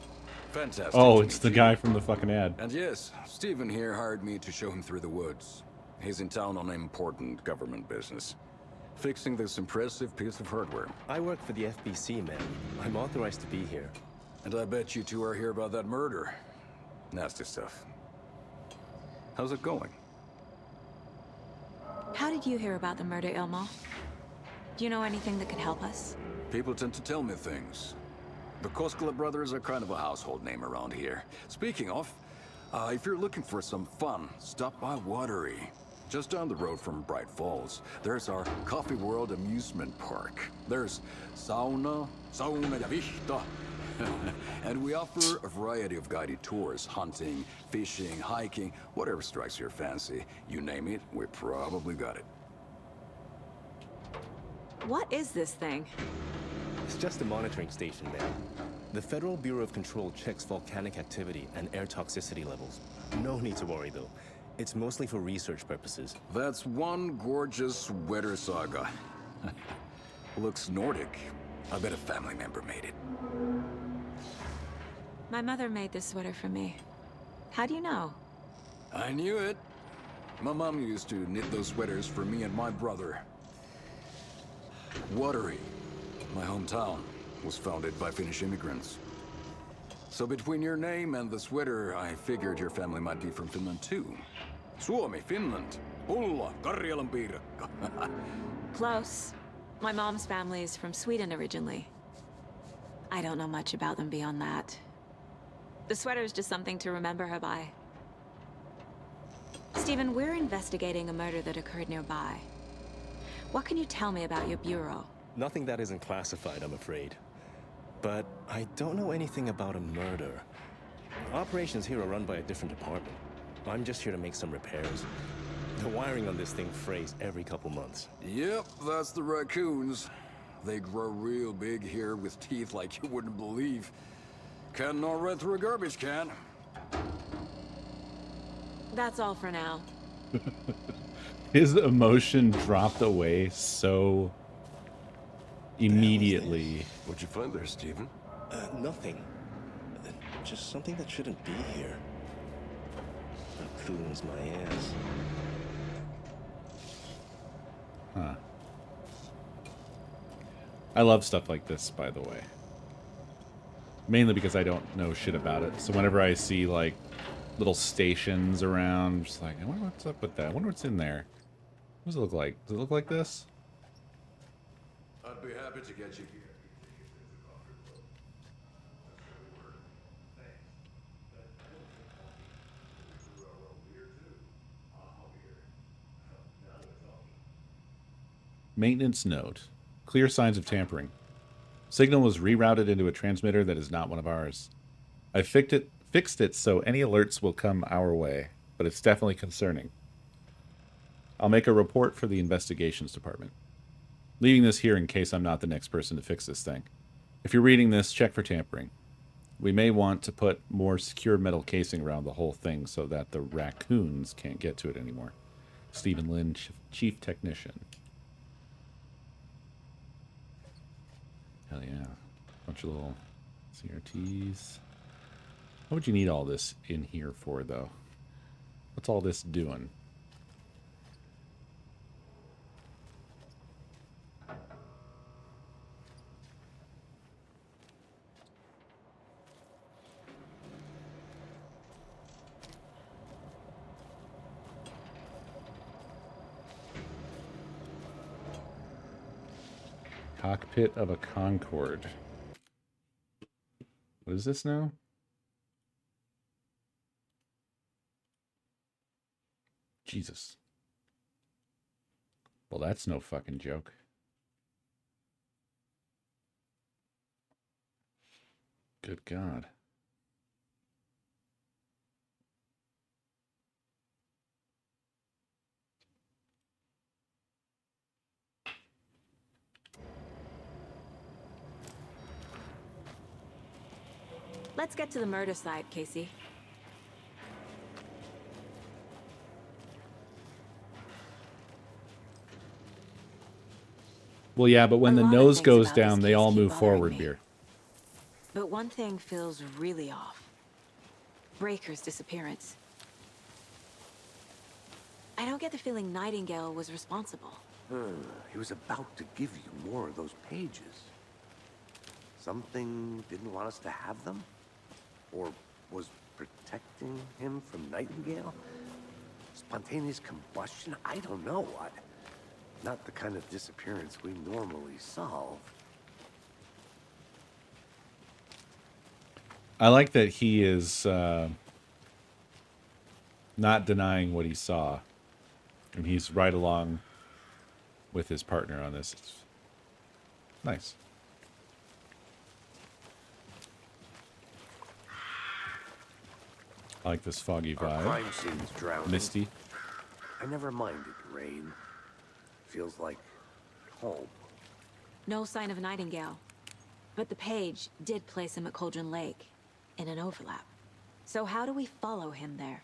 Fantastic. Oh, to it's meet the you. guy from the fucking ad. And yes, Stephen here hired me to show him through the woods. He's in town on important government business. Fixing this impressive piece of hardware. I work for the FBC, man. I'm authorized to be here. And I bet you two are here about that murder. Nasty stuff. How's it going? How did you hear about the murder, Ilmo? Do you know anything that could help us? People tend to tell me things. The Koskela brothers are kind of a household name around here. Speaking of, if you're looking for some fun, stop by Watery. Just down the road from Bright Falls, there's our Coffee World amusement park. There's sauna, sauna ja vihta, And we offer a variety of guided tours, hunting, fishing, hiking, whatever strikes your fancy. You name it, we probably got it. What is this thing? It's just a monitoring station, ma'am. The Federal Bureau of Control checks volcanic activity and air toxicity levels. No need to worry, though. It's mostly for research purposes. That's one gorgeous weather saga. Looks Nordic. I bet a family member made it. My mother made this sweater for me. How do you know? I knew it. My mom used to knit those sweaters for me and my brother. Watery, my hometown, was founded by Finnish immigrants. So between your name and the sweater, I figured your family might be from Finland too. Suomi, Finland. Ulla, Karjalan piirakka. Close. My mom's family is from Sweden originally. I don't know much about them beyond that. The sweater is just something to remember her by. Stephen, we're investigating a murder that occurred nearby. What can you tell me about your bureau? Nothing that isn't classified, I'm afraid. But I don't know anything about a murder. Operations here are run by a different department. I'm just here to make some repairs. The wiring on this thing frays every couple months. Yep, that's the raccoons. They grow real big here with teeth like you wouldn't believe. Can't gnaw right through a garbage can. That's all for now. His emotion dropped away so immediately. What'd you find there, Stephen? Nothing. Just something that shouldn't be here. Raccoons, my ass. Huh. I love stuff like this, by the way. Mainly because I don't know shit about it. So whenever I see, like, little stations around, I'm just like, I wonder what's up with that. I wonder what's in there. What does it look like? Does it look like this? I'd be happy to get you. Maintenance note. Clear signs of tampering. Signal was rerouted into a transmitter that is not one of ours. I fixed it so any alerts will come our way, but it's definitely concerning. I'll make a report for the investigations department. Leaving this here in case I'm not the next person to fix this thing. If you're reading this, check for tampering. We may want to put more secure metal casing around the whole thing so that the raccoons can't get to it anymore. Stephen Lynn, Chief Technician. Hell yeah. Bunch of little CRTs. What would you need all this in here for, though? What's all this doing? Cockpit of a Concorde. What is this now? Jesus. Well, that's no fucking joke. Good God. Let's get to the murder side, Casey. Well, yeah, but when the lot of nose things goes about this down, they case all keep move bothering forward, me. Beer. But one thing feels really off. Breaker's disappearance. I don't get the feeling Nightingale was responsible. He was about to give you more of those pages. Something didn't want us to have them? Or was protecting him from Nightingale? Spontaneous combustion? I don't know. Not the kind of disappearance we normally solve. I like that he is not denying what he saw. And he's right along with his partner on this. It's nice. I like this foggy Our vibe. crime scene's drowning. Misty. I never minded rain. Feels like home. No sign of Nightingale. But the page did place him at Cauldron Lake, in an overlap. So how do we follow him there?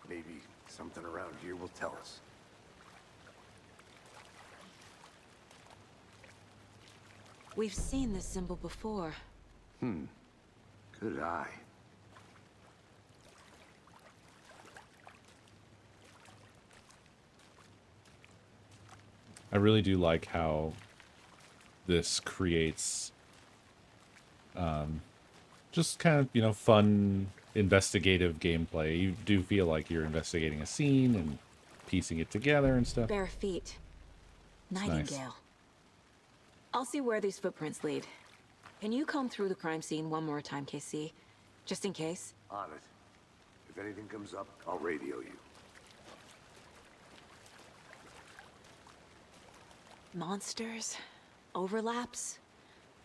Maybe something around here will tell us. We've seen this symbol before. Good eye. I really do like how this creates just kind of, you know, fun investigative gameplay. You do feel like you're investigating a scene and piecing it together and stuff. Bare feet. It's Nightingale. nice. I'll see where these footprints lead. Can you comb through the crime scene one more time, KC? Just in case? On it. If anything comes up, I'll radio you. Monsters? Overlaps?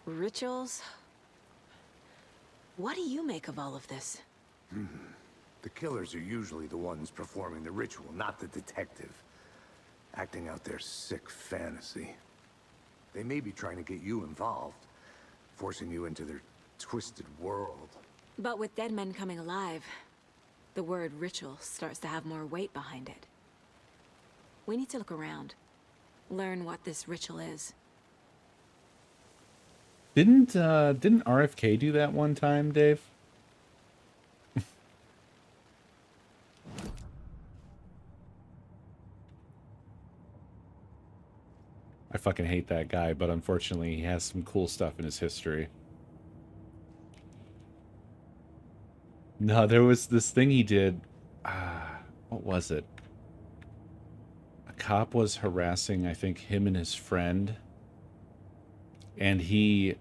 Rituals? What do you make of all of this? The killers are usually the ones performing the ritual, not the detective. Acting out their sick fantasy. They may be trying to get you involved, forcing you into their twisted world. But with dead men coming alive, the word ritual starts to have more weight behind it. We need to look around. Learn what this ritual is. Didn't RFK do that one time, Dave? I fucking hate that guy, but unfortunately he has some cool stuff in his history. No, there was this thing he did. What was it? A cop was harassing, I think, him and his friend. And he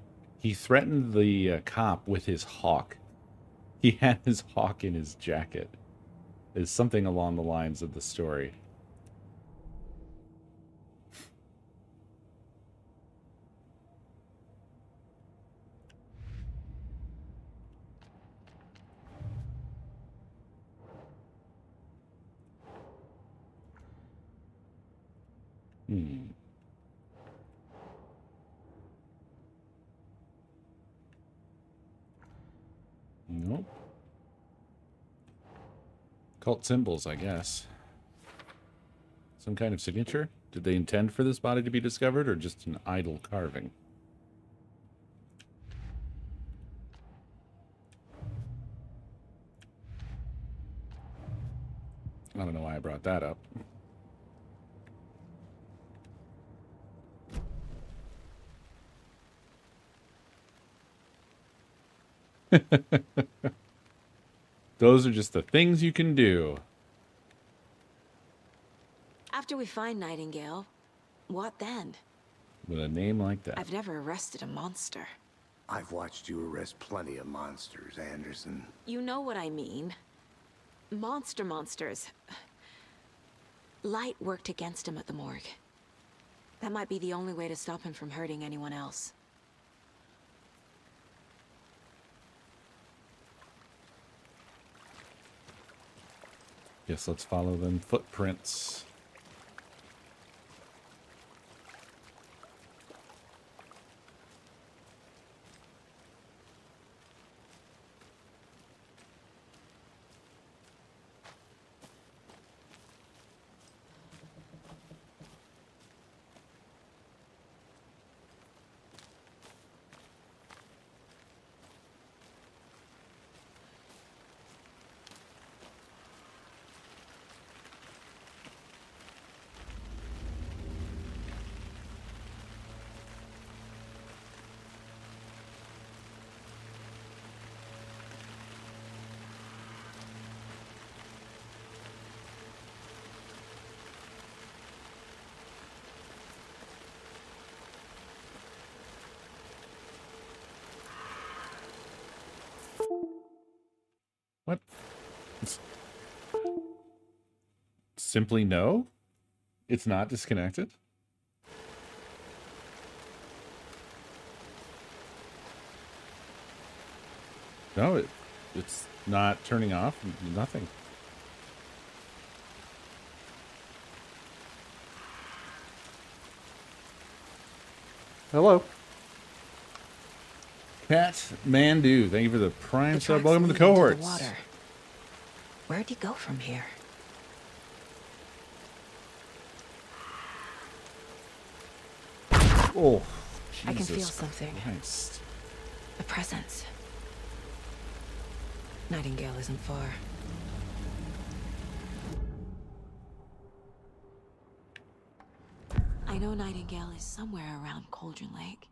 threatened the cop with his hawk. He had his hawk in his jacket. It's something along the lines of the story. Nope. Cult symbols, I guess. Some kind of signature? Did they intend for this body to be discovered, or just an idle carving? I don't know why I brought that up. Those are just the things you can do. After we find Nightingale, what then? With a name like that. I've never arrested a monster. I've watched you arrest plenty of monsters, Anderson. You know what I mean. Monsters. Light worked against him at the morgue. That might be the only way to stop him from hurting anyone else. Guess let's follow them footprints. What? Simply no? It's not disconnected? No, it's not turning off, nothing. Hello. Cat Mandu, thank you for the prime sub. Welcome to the cohorts. Water. Where'd he go from here? Oh, I can feel Jesus something. Christ. A presence. Nightingale isn't far. I know Nightingale is somewhere around Cauldron Lake.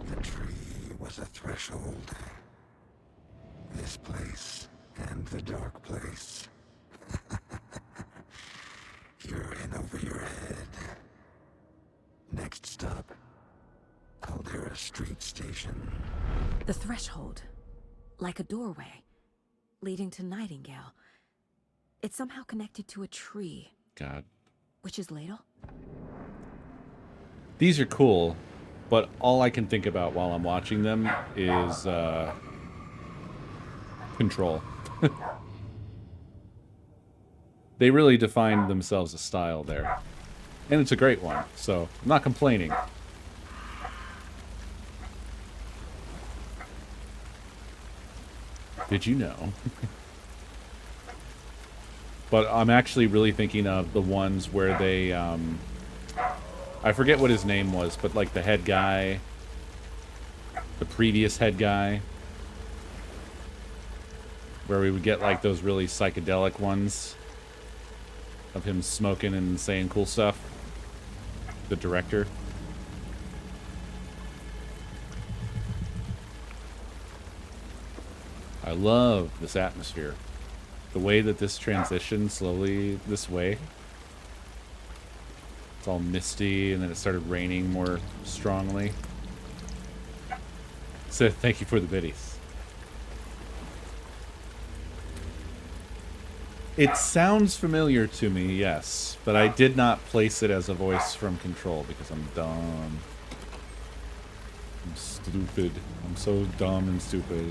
The tree was a threshold. This place and the dark place. You're in over your head. Next stop, Caldera Street Station. The threshold. Like a doorway. Leading to Nightingale. It's somehow connected to a tree. God. Witch's Ladle? These are cool, but all I can think about while I'm watching them is Control. They really defined themselves a style there. And it's a great one, so I'm not complaining. Did you know? But I'm actually really thinking of the ones where they, I forget what his name was, but like the head guy, the previous head guy, where we would get like those really psychedelic ones of him smoking and saying cool stuff. The director. I love this atmosphere. The way that this transitioned slowly this way. It's all misty, and then it started raining more strongly. So thank you for the biddies. It sounds familiar to me, yes, but I did not place it as a voice from Control because I'm dumb. I'm stupid. I'm so dumb and stupid.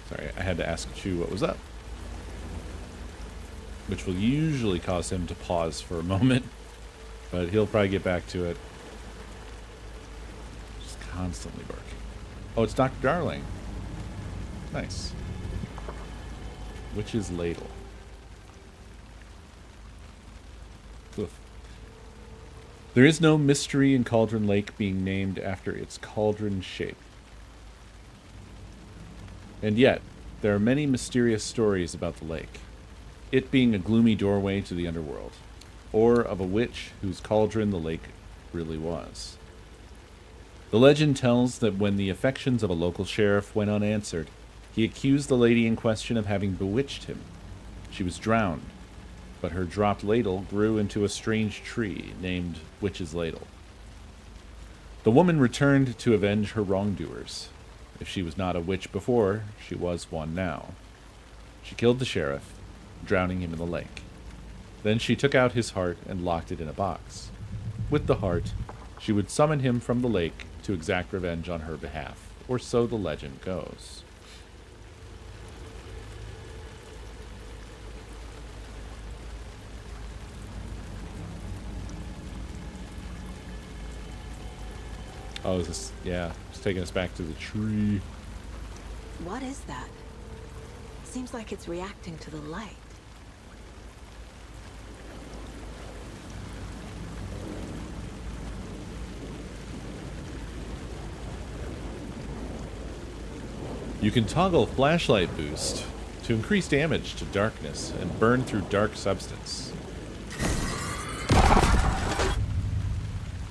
Sorry, I had to ask Chu what was up. Which will usually cause him to pause for a moment. But he'll probably get back to it. Just constantly barking. Oh, it's Dr. Darling. Nice. Witch's Ladle. Oof. There is no mystery in Cauldron Lake being named after its cauldron shape. And yet, there are many mysterious stories about the lake. It being a gloomy doorway to the underworld, or of a witch whose cauldron the lake really was. The legend tells that when the affections of a local sheriff went unanswered, he accused the lady in question of having bewitched him. She was drowned, but her dropped ladle grew into a strange tree named Witch's Ladle. The woman returned to avenge her wrongdoers. If she was not a witch before, she was one now. She killed the sheriff, drowning him in the lake. Then she took out his heart and locked it in a box. With the heart, she would summon him from the lake to exact revenge on her behalf, or so the legend goes. Oh, is this, yeah, it's taking us back to the tree. What is that? Seems like it's reacting to the light. You can toggle flashlight boost to increase damage to darkness and burn through dark substance.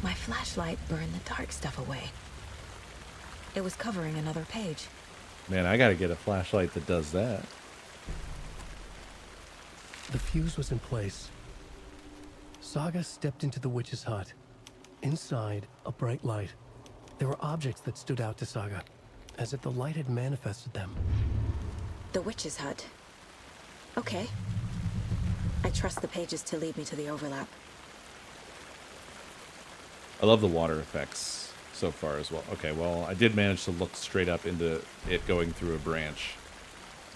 My flashlight burned the dark stuff away. It was covering another page. Man, I gotta get a flashlight that does that. The fuse was in place. Saga stepped into the witch's hut. Inside, a bright light. There were objects that stood out to Saga. as if the light had manifested them. The witch's hut. Okay. I trust the pages to lead me to the overlap. I love the water effects so far as well. Okay, well, I did manage to look straight up into it going through a branch.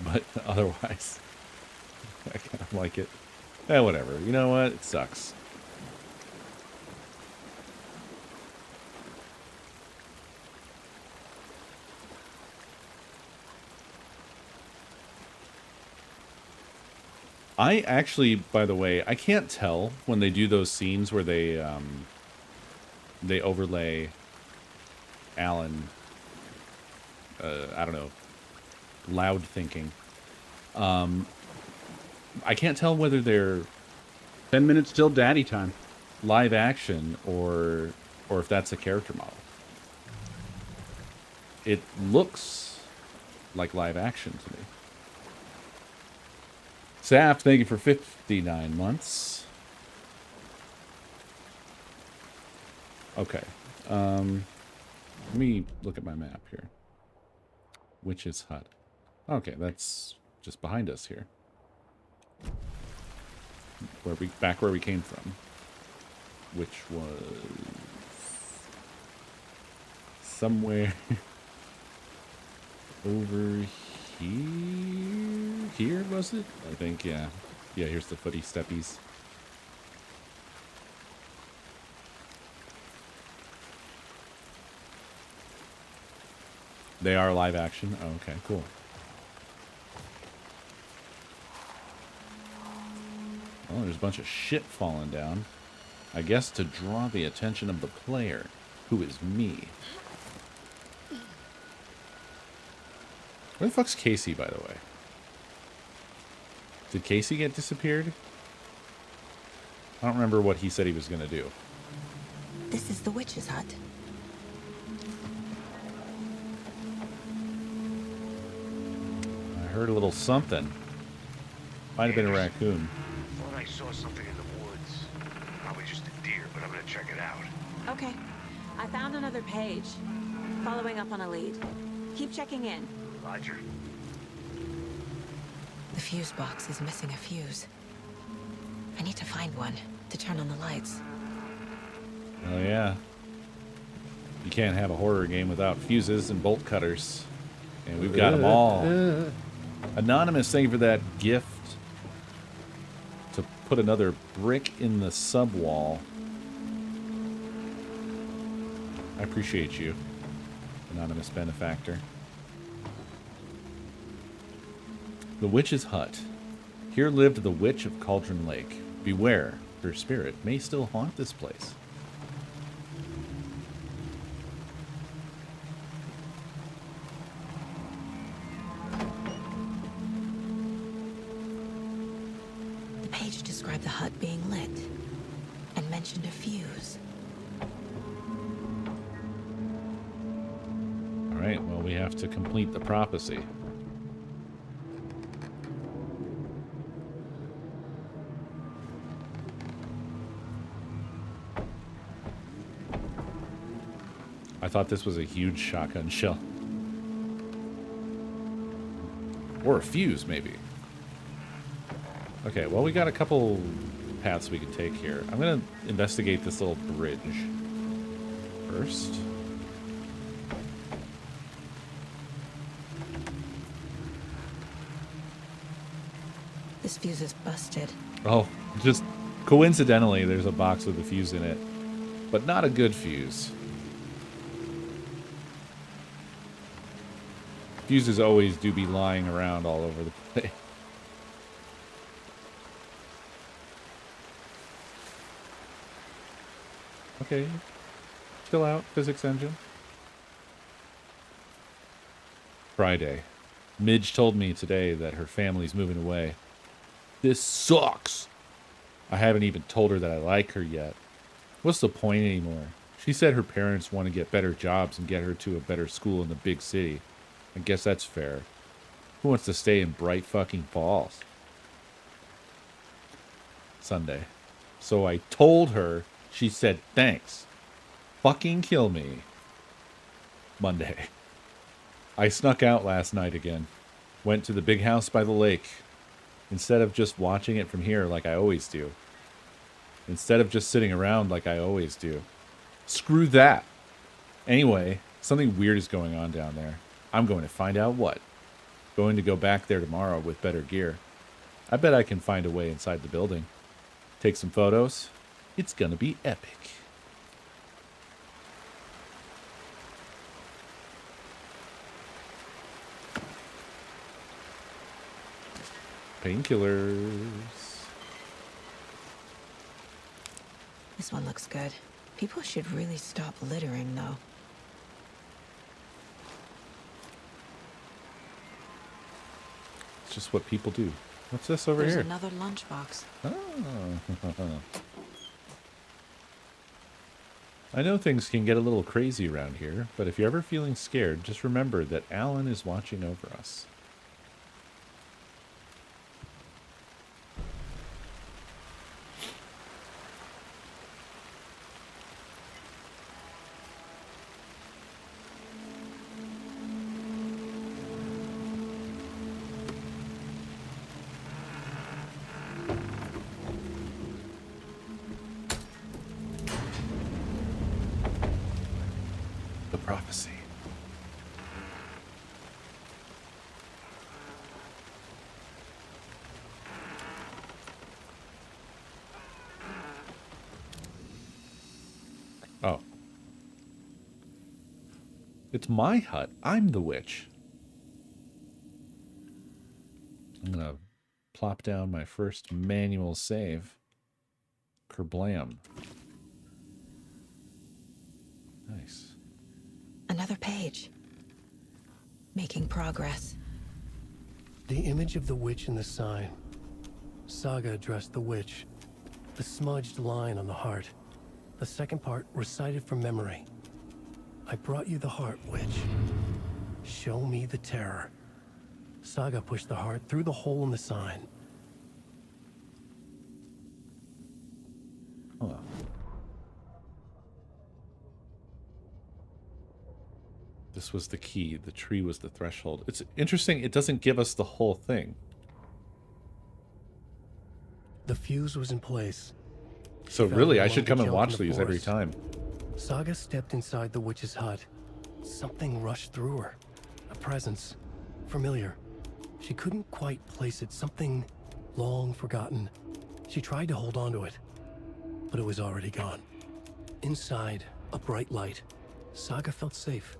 But otherwise, I kind of like it. Eh, whatever. You know what? It sucks. I actually, by the way, I can't tell when they do those scenes where they overlay Alan, I don't know, loud thinking. I can't tell whether they're 10 minutes till daddy time. Live action or if that's a character model. It looks like live action to me. Saf, thank you for 59 months. Okay. Let me look at my map here. Witch's Hut. Okay, that's just behind us here. Back where we came from. Which was somewhere over here was it? I think, yeah. Yeah, here's the footy steppies. They are live action? Oh, okay, cool. Oh, there's a bunch of shit falling down. I guess to draw the attention of the player, who is me. Where the fuck's Casey, by the way? Did Casey get disappeared? I don't remember what he said he was going to do. This is the witch's hut. I heard a little something. Might have been a raccoon. Thought I saw something in the woods. Probably just a deer, but I'm gonna check it out. Okay. I found another page. Following up on a lead. Keep checking in. Roger. The fuse box is missing a fuse. I need to find one to turn on the lights. Oh yeah. You can't have a horror game without fuses and bolt cutters. And we've got them all. Anonymous, thank you for that gift. To put another brick in the subwall. I appreciate you, anonymous benefactor. The Witch's Hut. Here lived the Witch of Cauldron Lake. Beware, her spirit may still haunt this place. The page described the hut being lit and mentioned a fuse. All right, well, we have to complete the prophecy. I thought this was a huge shotgun shell. Or a fuse, maybe. Okay, well, we got a couple paths we can take here. I'm going to investigate this little bridge first. This fuse is busted. Oh, just coincidentally, there's a box with a fuse in it. But not a good fuse. Fuses always do be lying around all over the place. Okay. Chill out, physics engine. Friday. Midge told me today that her family's moving away. This sucks! I haven't even told her that I like her yet. What's the point anymore? She said her parents want to get better jobs and get her to a better school in the big city. I guess that's fair. Who wants to stay in Bright fucking Falls? Sunday. So I told her, she said thanks. Fucking kill me. Monday. I snuck out last night again. Went to the big house by the lake. Instead of just watching it from here like I always do. Instead of just sitting around like I always do. Screw that. Anyway, something weird is going on down there. I'm going to find out what. Going to go back there tomorrow with better gear. I bet I can find a way inside the building. Take some photos. It's gonna be epic. Painkillers. This one looks good. People should really stop littering, though. It's just what people do. What's this over There's here? Another lunchbox. Oh. I know things can get a little crazy around here, but if you're ever feeling scared, just remember that Alan is watching over us. The prophecy. Oh. It's my hut. I'm the witch. I'm gonna plop down my first manual save. Kerblam. Nice. Another page. Making progress. The image of the witch in the sign. Saga addressed the witch. The smudged line on the heart. The second part recited from memory. I brought you the heart, witch. Show me the terror. Saga pushed the heart through the hole in the sign. Huh. This was the key. The tree was the threshold. It's interesting. It doesn't give us the whole thing. The fuse was in place. So really, I should come and watch these every time. Saga stepped inside the witch's hut. Something rushed through her. A presence. Familiar. She couldn't quite place it. Something long forgotten. She tried to hold on to it, but it was already gone. Inside, a bright light. Saga felt safe.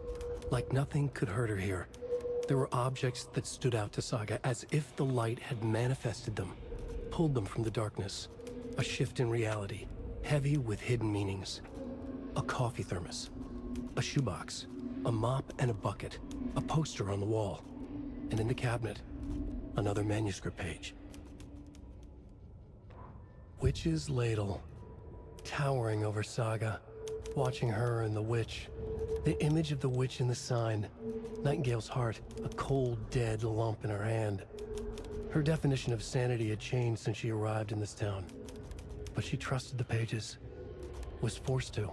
Like nothing could hurt her here. There were objects that stood out to Saga as if the light had manifested them, pulled them from the darkness. A shift in reality, heavy with hidden meanings. A coffee thermos, a shoebox, a mop and a bucket, a poster on the wall, and in the cabinet, another manuscript page. Witch's ladle, towering over Saga, watching her and the witch. The image of the witch in the sign, Nightingale's heart, a cold, dead lump in her hand. Her definition of sanity had changed since she arrived in this town. But she trusted the pages, was forced to.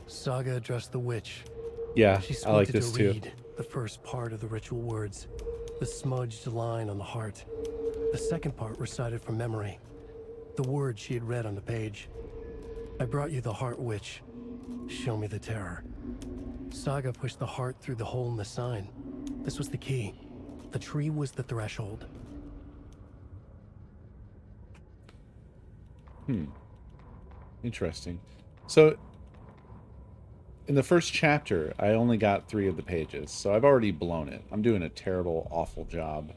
Saga addressed the witch. Yeah, she I like squinted this to too. read the first part of the ritual words, the smudged line on the heart. The second part recited from memory, the words she had read on the page. I brought you the heart, witch. Show me the terror. Saga pushed the heart through the hole in the sign. This was the key. The tree was the threshold. Interesting. So, in the first chapter, I only got 3 of the pages, so I've already blown it. I'm doing a terrible, awful job.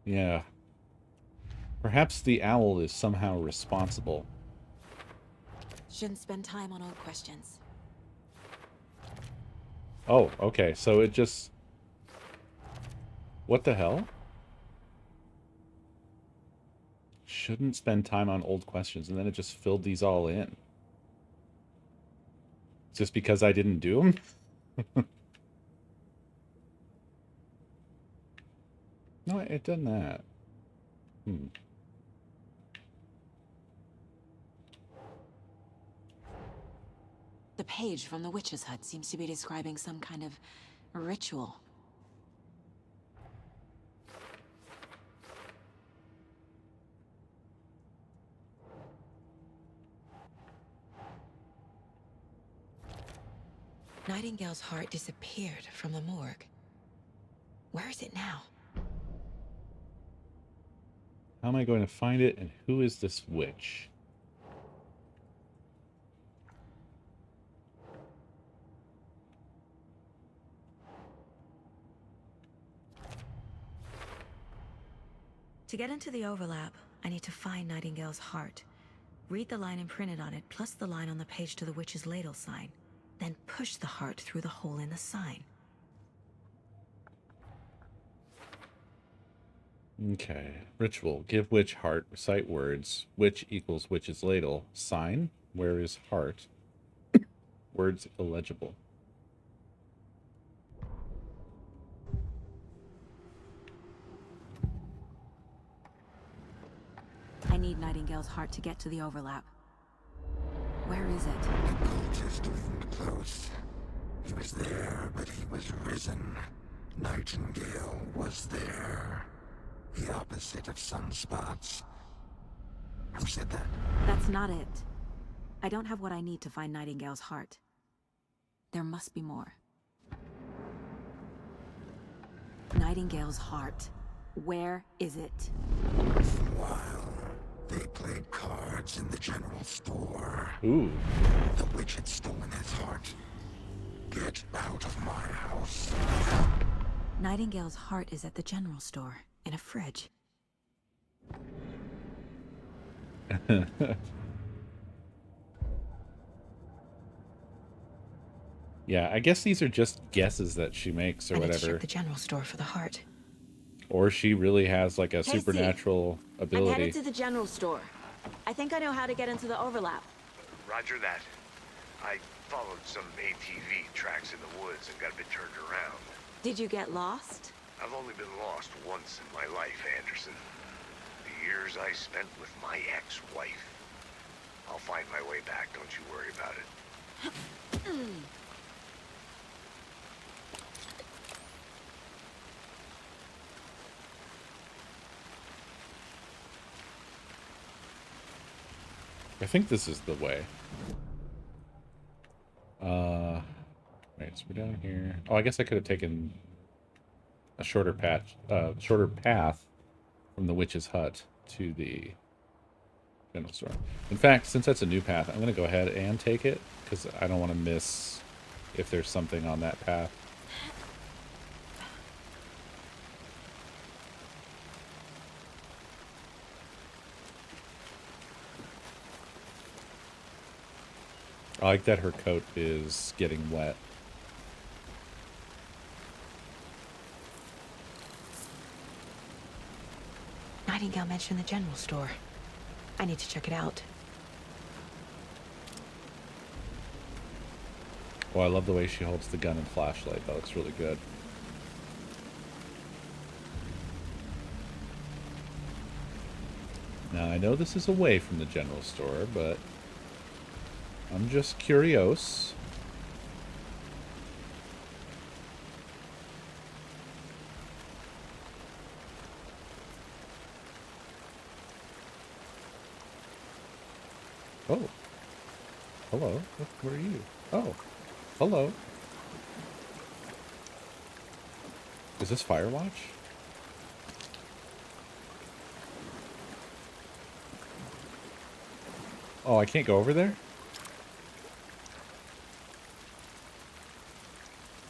Yeah. Perhaps the owl is somehow responsible. Shouldn't spend time on old questions. Oh, okay. So it just... What the hell? Shouldn't spend time on old questions, and then it just filled these all in. Just because I didn't do them? No, it done that. The page from the witch's hut seems to be describing some kind of ritual. Nightingale's heart disappeared from the morgue. Where is it now? How am I going to find it, and who is this witch? To get into the overlap, I need to find Nightingale's heart. Read the line imprinted on it, plus the line on the page to the witch's ladle sign. Then push the heart through the hole in the sign. Okay. Ritual. Give witch heart. Recite words. Witch equals witch's ladle. Sign. Where is heart? Words illegible. I need Nightingale's heart to get to the overlap. Where is it? The cultist loomed close. He was there, but he was risen. Nightingale was there. The opposite of sunspots. Who said that? That's not it. I don't have what I need to find Nightingale's heart. There must be more. Nightingale's heart. Where is it? While they played cards in the general store. Ooh. The witch had stolen his heart. Get out of my house. Nightingale's heart is at the general store, in a fridge. Yeah, I guess these are just guesses that she makes or I need to whatever. check the general store for the heart. Or she really has like a Casey, supernatural ability. I'm headed to the general store. I think I know how to get into the overlap. Roger that. I followed some ATV tracks in the woods and got a bit turned around. Did you get lost? I've only been lost once in my life, Anderson. The years I spent with my ex-wife. I'll find my way back, don't you worry about it. I think this is the way. Wait, so we're down here. Oh, I guess I could have taken a shorter path from the witch's hut to the general store. In fact, since that's a new path, I'm going to go ahead and take it, because I don't want to miss if there's something on that path. I like that her coat is getting wet. Nightingale mentioned the general store. I need to check it out. Oh, I love the way she holds the gun and flashlight. That looks really good. Now, I know this is away from the general store, but I'm just curious. Oh. Hello. Where are you? Oh. Hello. Is this Firewatch? Oh, I can't go over there?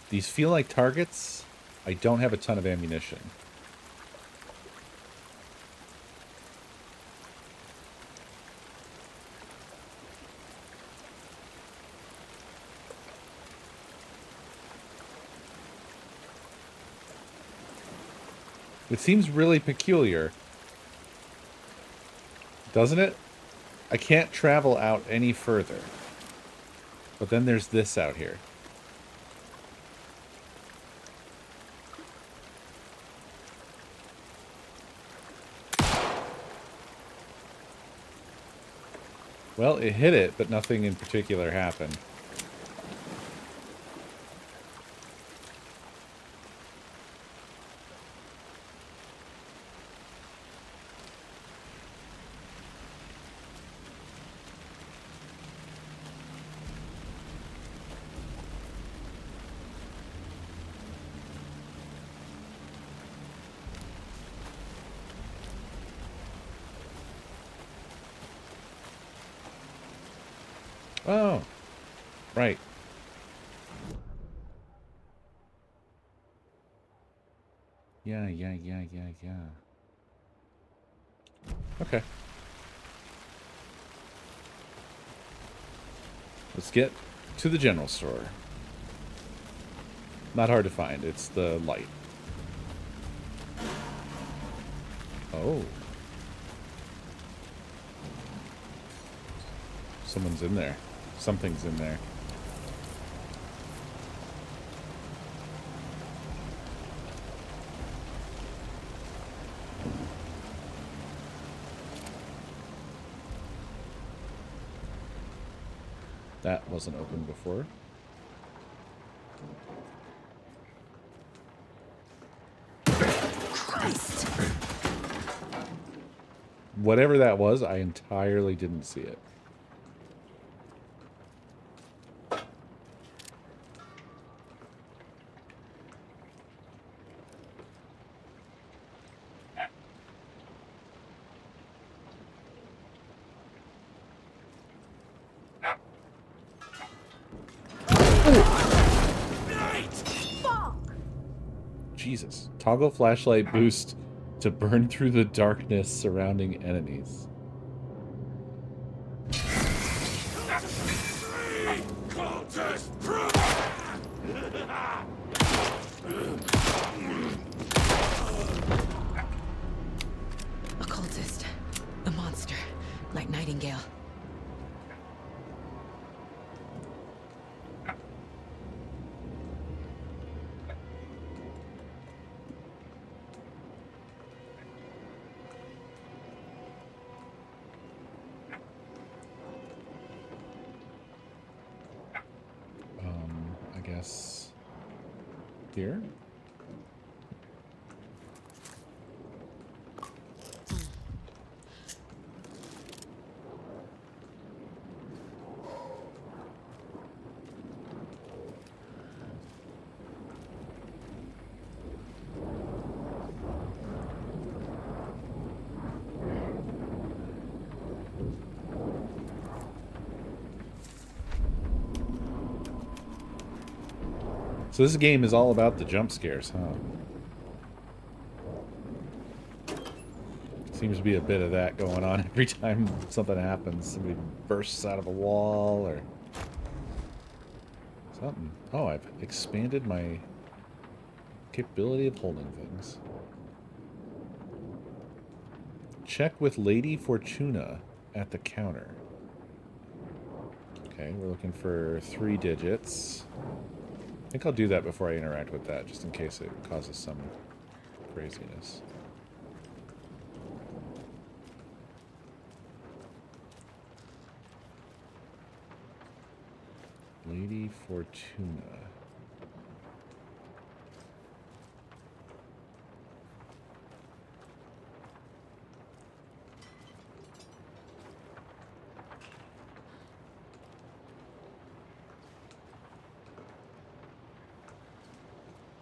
These feel like targets. I don't have a ton of ammunition. It seems really peculiar. Doesn't it? I can't travel out any further. But then there's this out here. Well, it hit it, but nothing in particular happened. Oh, right. Yeah. Okay. Let's get to the general store. Not hard to find. It's the light. Oh. Someone's in there. Something's in there. That wasn't open before. Christ! Whatever that was, I entirely didn't see it. Jesus. Toggle flashlight boost to burn through the darkness surrounding enemies. A cultist. A monster. Like Nightingale. I guess here? So this game is all about the jump scares, huh? Seems to be a bit of that going on every time something happens. Somebody bursts out of a wall or something. Oh, I've expanded my capability of holding things. Check with Lady Fortuna at the counter. Okay, we're looking for 3 digits. I think I'll do that before I interact with that, just in case it causes some craziness. Lady Fortuna.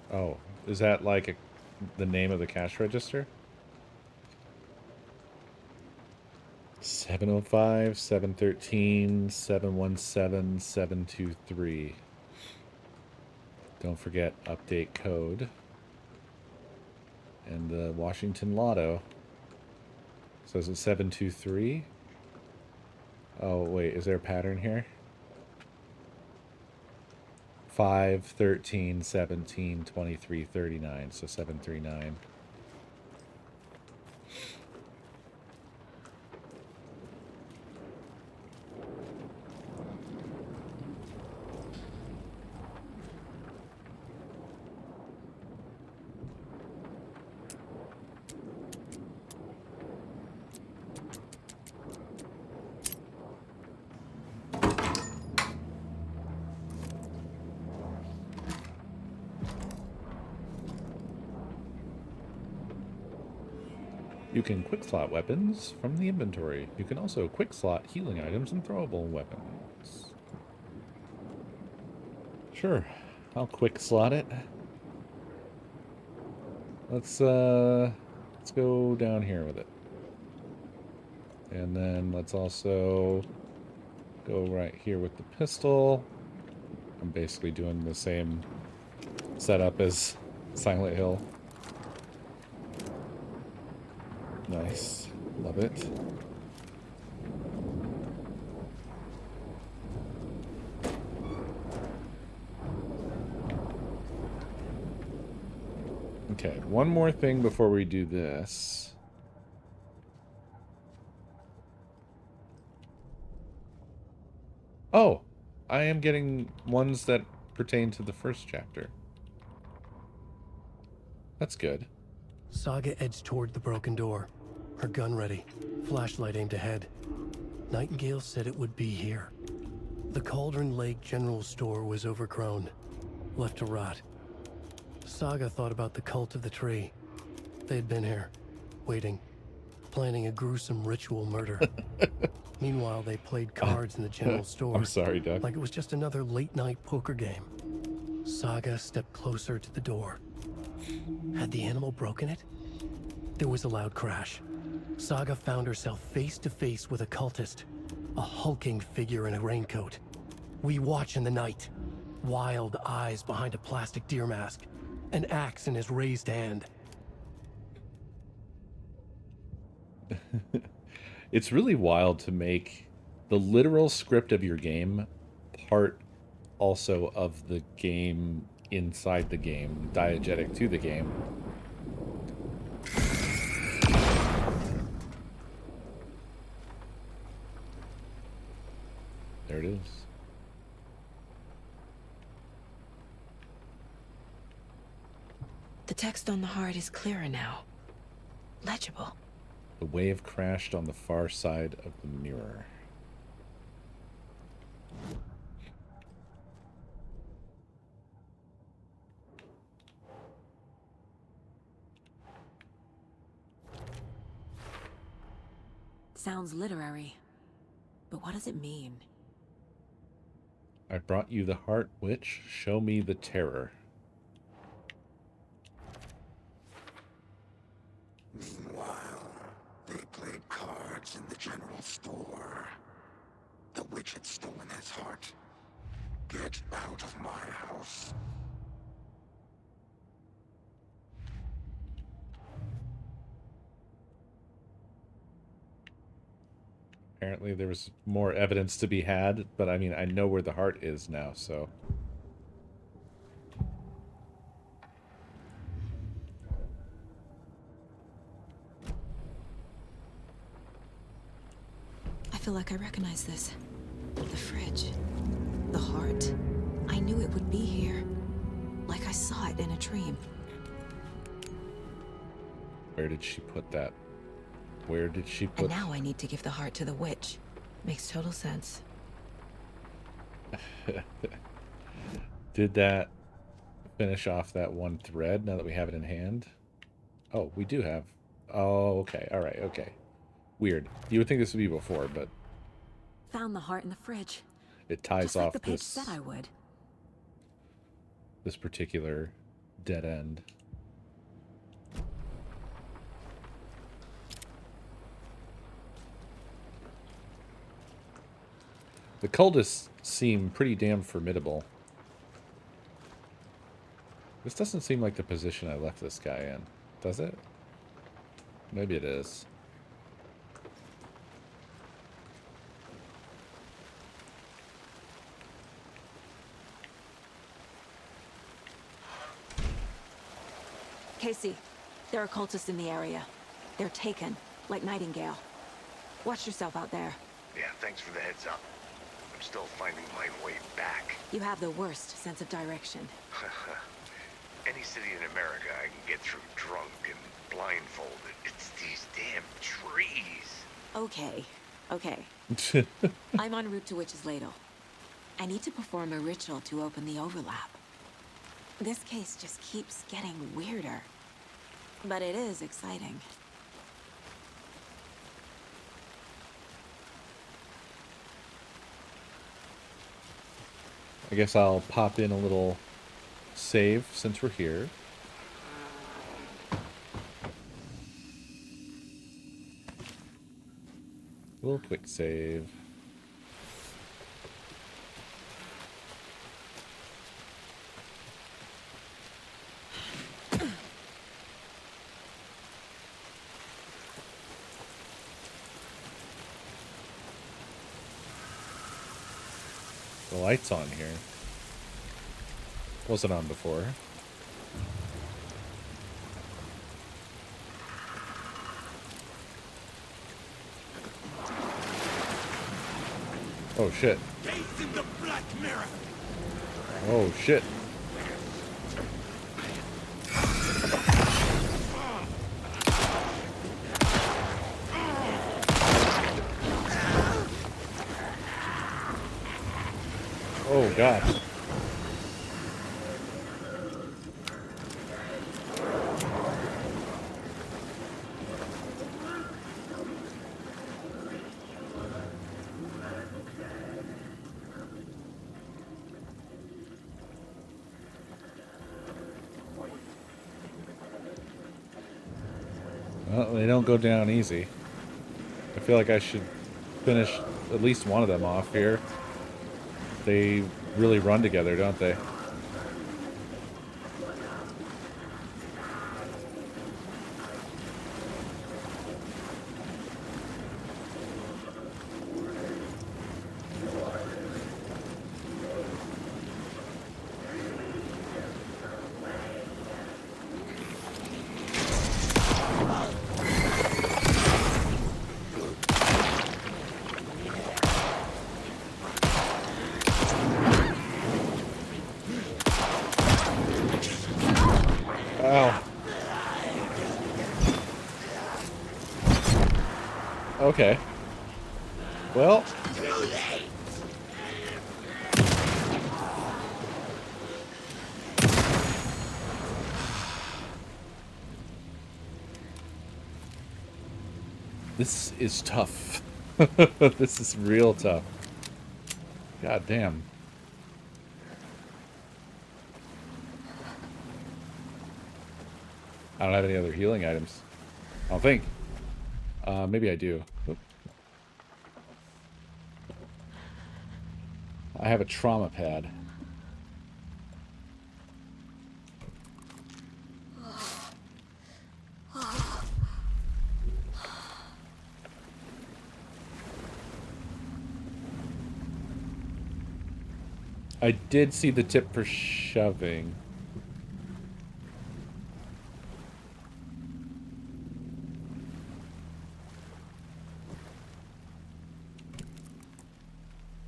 Oh, is that like the name of the cash register? 705, 713, 717, 723. Don't forget update code. And the Washington Lotto. So is it 723? Oh, wait, is there a pattern here? 5, 13, 17, 23, 39. So 739. You can quick slot weapons from the inventory. You can also quick slot healing items and throwable weapons. Sure, I'll quick slot it. Let's go down here with it. And then let's also go right here with the pistol. I'm basically doing the same setup as Silent Hill. Nice. Love it. Okay, one more thing before we do this. Oh, I am getting ones that pertain to the first chapter. That's good. Saga edged toward the broken door, her gun ready, flashlight aimed ahead. Nightingale said it would be here. The Cauldron Lake General Store was overgrown, left to rot. Saga thought about the cult of the tree. They had been here, waiting, planning a gruesome ritual murder. Meanwhile, they played cards in the general store. I'm sorry, Doug. Like it was just another late-night poker game. Saga stepped closer to the door. Had the animal broken it? There was a loud crash. Saga found herself face to face with a cultist, a hulking figure in a raincoat. We watch in the night. Wild eyes behind a plastic deer mask, an axe in his raised hand. It's really wild to make the literal script of your game part also of the game inside the game, diegetic to the game. There it is. The text on the heart is clearer now. Legible. The wave crashed on the far side of the mirror. Sounds literary. But what does it mean? I brought you the heart, witch. Show me the terror. Meanwhile, they played cards in the general store. The witch had stolen his heart. Get out of my house. Apparently there was more evidence to be had, but I mean, I know where the heart is now, so... I feel like I recognize this. The fridge. The heart. I knew it would be here. Like I saw it in a dream. Where did she put that? Where did she put... And now I need to give the heart to the witch. Makes total sense. Did that finish off that one thread now that we have it in hand? Oh, we do have... Oh, okay. All right, okay. Weird. You would think this would be before, but... Found the heart in the fridge. It ties Just off like the page this... said I would. This particular dead end. The cultists seem pretty damn formidable. This doesn't seem like the position I left this guy in, does it? Maybe it is. Casey, there are cultists in the area. They're taken, like Nightingale. Watch yourself out there. Yeah, thanks for the heads up. I'm still finding my way back. You have the worst sense of direction. Any city in America I can get through drunk and blindfolded. It's these damn trees. Okay, okay. I'm en route to Witch's Ladle. I need to perform a ritual to open the overlap. This case just keeps getting weirder. But it is exciting. I guess I'll pop in a little save since we're here. A little quick save. The light's on here. Wasn't on before. Oh shit. Gaze in the black mirror. Oh shit. Oh god. Well, they don't go down easy. I feel like I should finish at least one of them off here. They really run together, don't they? Ow. Okay. Well. This is tough. This is real tough. God damn. I don't have any other healing items. I don't think. Maybe I do. Oop. I have a trauma pad. I did see the tip for shoving.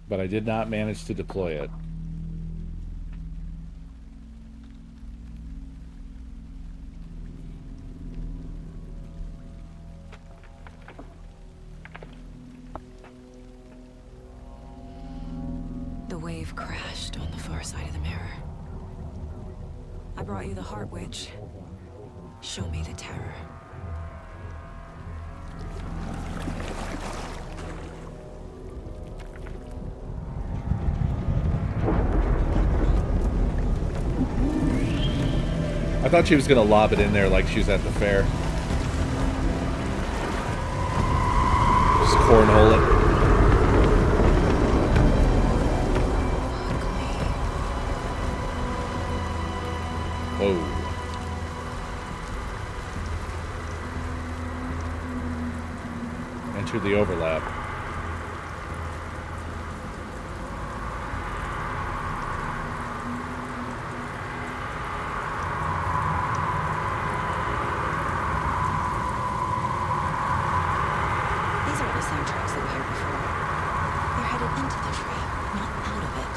But I did not manage to deploy it. The wave crashed on the far side of the mirror. I brought you the Heart Witch. Show me the terror. I thought she was gonna lob it in there like she was at the fair. Just cornhole it. Whoa. Enter the overlap. These aren't the same tracks that we heard before. They're headed into the tree, not out of it.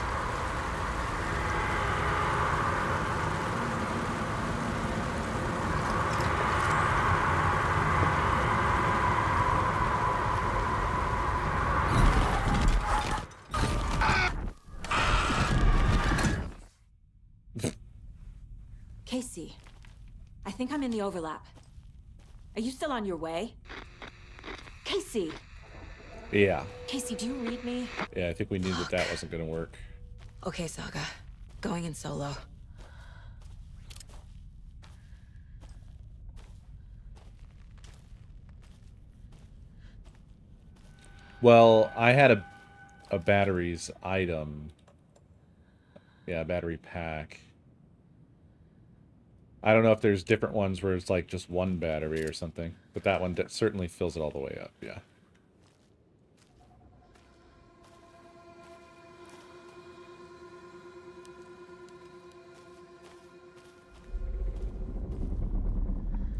Casey, I think I'm in the overlap. Are you still on your way? Casey! Yeah. Casey, do you read me? Yeah, I think we knew that that wasn't gonna work. Okay, Saga. Going in solo. Well, I had a batteries item. Yeah, battery pack. I don't know if there's different ones where it's like just one battery or something, but that one certainly fills it all the way up, yeah.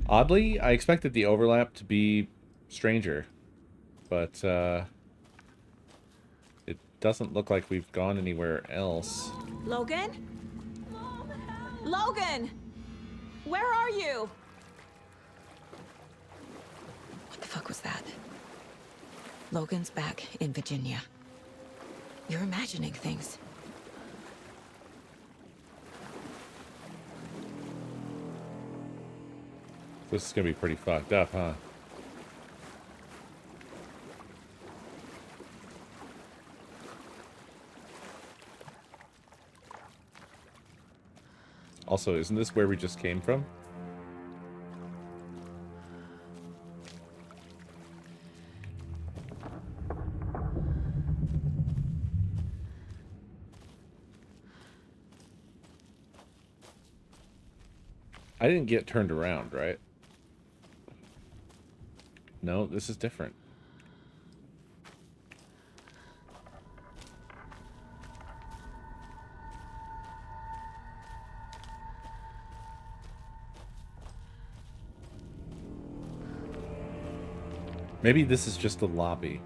Oddly, I expected the overlap to be stranger, but it doesn't look like we've gone anywhere else. Logan? Logan! Where are you? What the fuck was that? Logan's back in Virginia. You're imagining things. This is gonna be pretty fucked up, huh? Also, isn't this where we just came from? I didn't get turned around, right? No, this is different. Maybe this is just the lobby.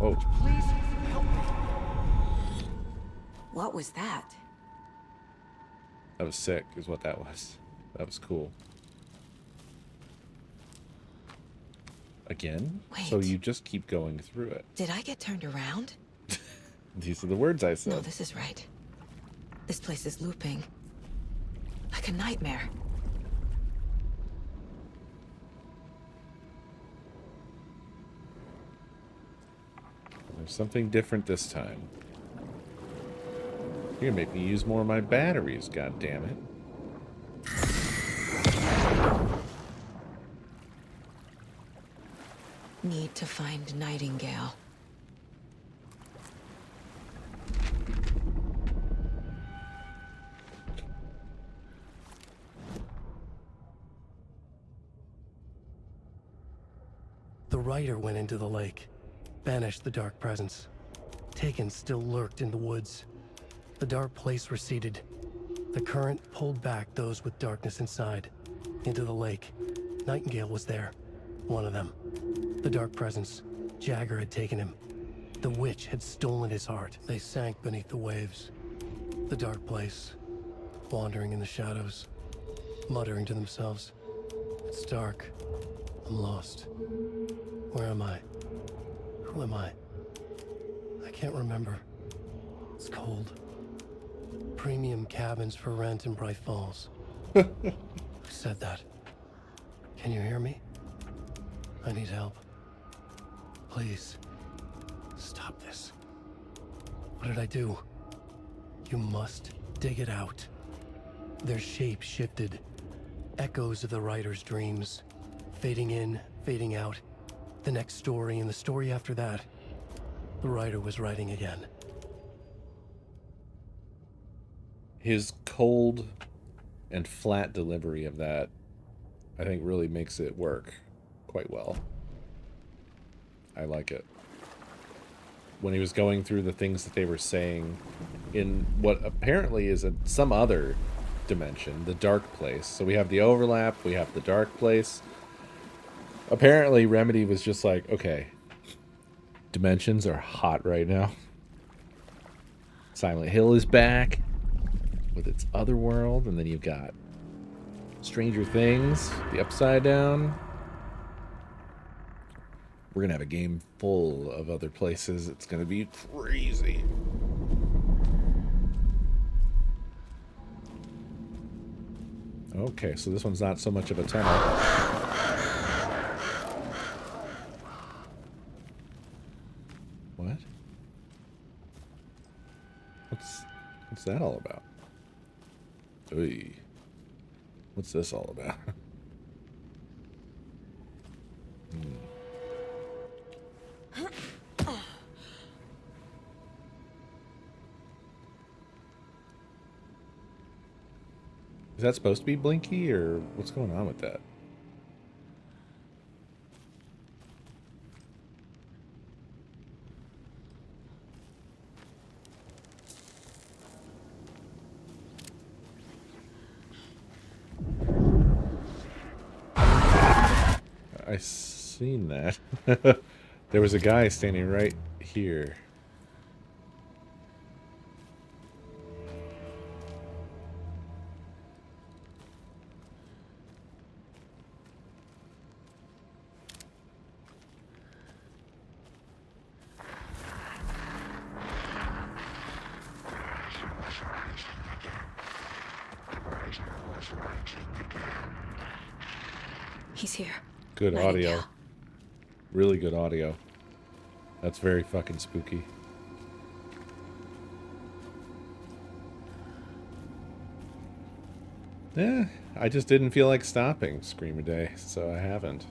Oh. Please help me. What was that? That was sick, is what that was. That was cool. Again? Wait. So you just keep going through it. Did I get turned around? These are the words I said. No, this is right. This place is looping. Like a nightmare. There's something different this time. You're gonna make me use more of my batteries, god damn it. Need to find Nightingale. The rider went into the lake, banished the dark presence. Taken still lurked in the woods. The dark place receded. The current pulled back those with darkness inside, into the lake. Nightingale was there, one of them. The dark presence, Jagger had taken him. The witch had stolen his heart. They sank beneath the waves. The dark place, wandering in the shadows, muttering to themselves. It's dark. I'm lost. Where am I? Who am I? I can't remember. It's cold. Premium cabins for rent in Bright Falls. Who said that? Can you hear me? I need help. Please. Stop this. What did I do? You must dig it out. Their shape shifted. Echoes of the writer's dreams. Fading in, fading out. The next story and the story after that. The writer was writing again. His cold and flat delivery of that, I think, really makes it work quite well. I like it. When he was going through the things that they were saying in what apparently is some other dimension, the dark place. So we have the overlap, we have the dark place. Apparently Remedy was just like, okay, dimensions are hot right now. Silent Hill is back with its other world, and then you've got Stranger Things, the Upside Down. We're gonna have a game full of other places. It's gonna be crazy. Okay, so this one's not so much of a tunnel. What? that all about? Oy. What's this all about? Is that supposed to be Blinky, or what's going on with that? I seen that. There was a guy standing right here. He's here. Good audio. Nightingale. Really good audio. That's very fucking spooky. Yeah, I just didn't feel like stopping SCREAMADAY, so I haven't.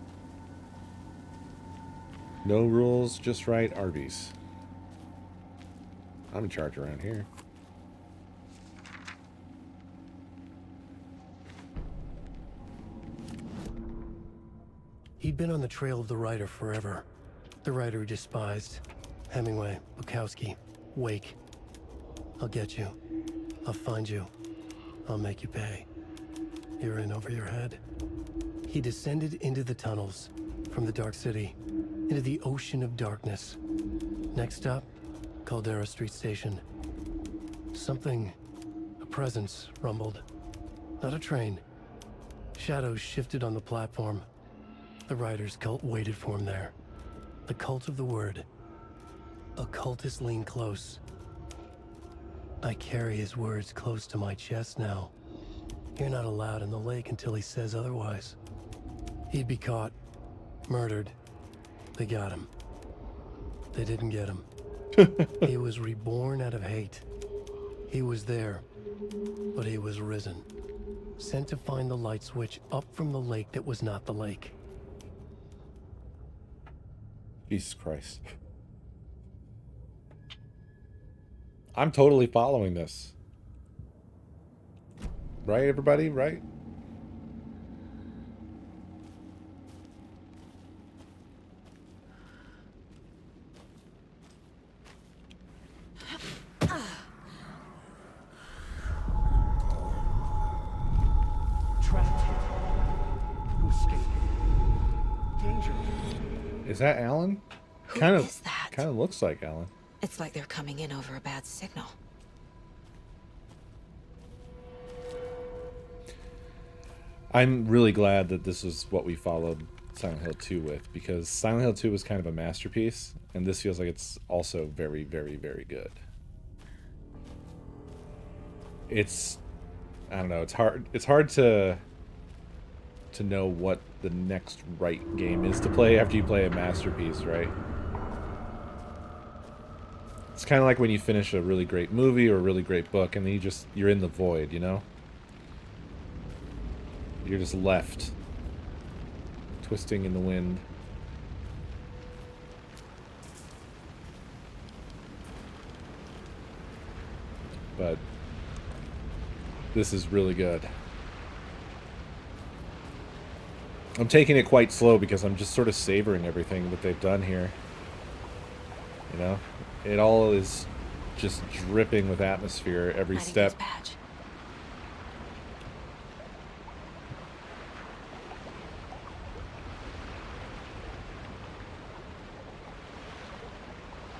No rules, just right Arby's. I'm in charge around here. He'd been on the trail of the writer forever. The writer he despised. Hemingway, Bukowski, Wake. I'll get you. I'll find you. I'll make you pay. You're in over your head. He descended into the tunnels, from the Dark City, into the ocean of darkness. Next stop, Caldera Street Station. Something, a presence, rumbled. Not a train. Shadows shifted on the platform. The writer's cult waited for him there. The cult of the word. Occultists lean close. I carry his words close to my chest now. You're not allowed in the lake until he says otherwise. He'd be caught, murdered. They got him. They didn't get him. He was reborn out of hate. He was there, but he was risen. Sent to find the light switch up from the lake that was not the lake. Jesus Christ. I'm totally following this. Right, everybody? Right? Trapped here. Who escaped? Danger. Is that Alan? Who Kind is that? of looks like Alan. It's like they're coming in over a bad signal. I'm really glad that this is what we followed Silent Hill 2 with, because Silent Hill 2 was kind of a masterpiece, and this feels like it's also very, very, very good. It's, I don't know, it's hard to know what the next right game is to play after you play a masterpiece, right? It's kind of like when you finish a really great movie or a really great book, and then you're in the void, you know? You're just left, twisting in the wind. But this is really good. I'm taking it quite slow because I'm just sort of savoring everything that they've done here. You know? It all is just dripping with atmosphere every step.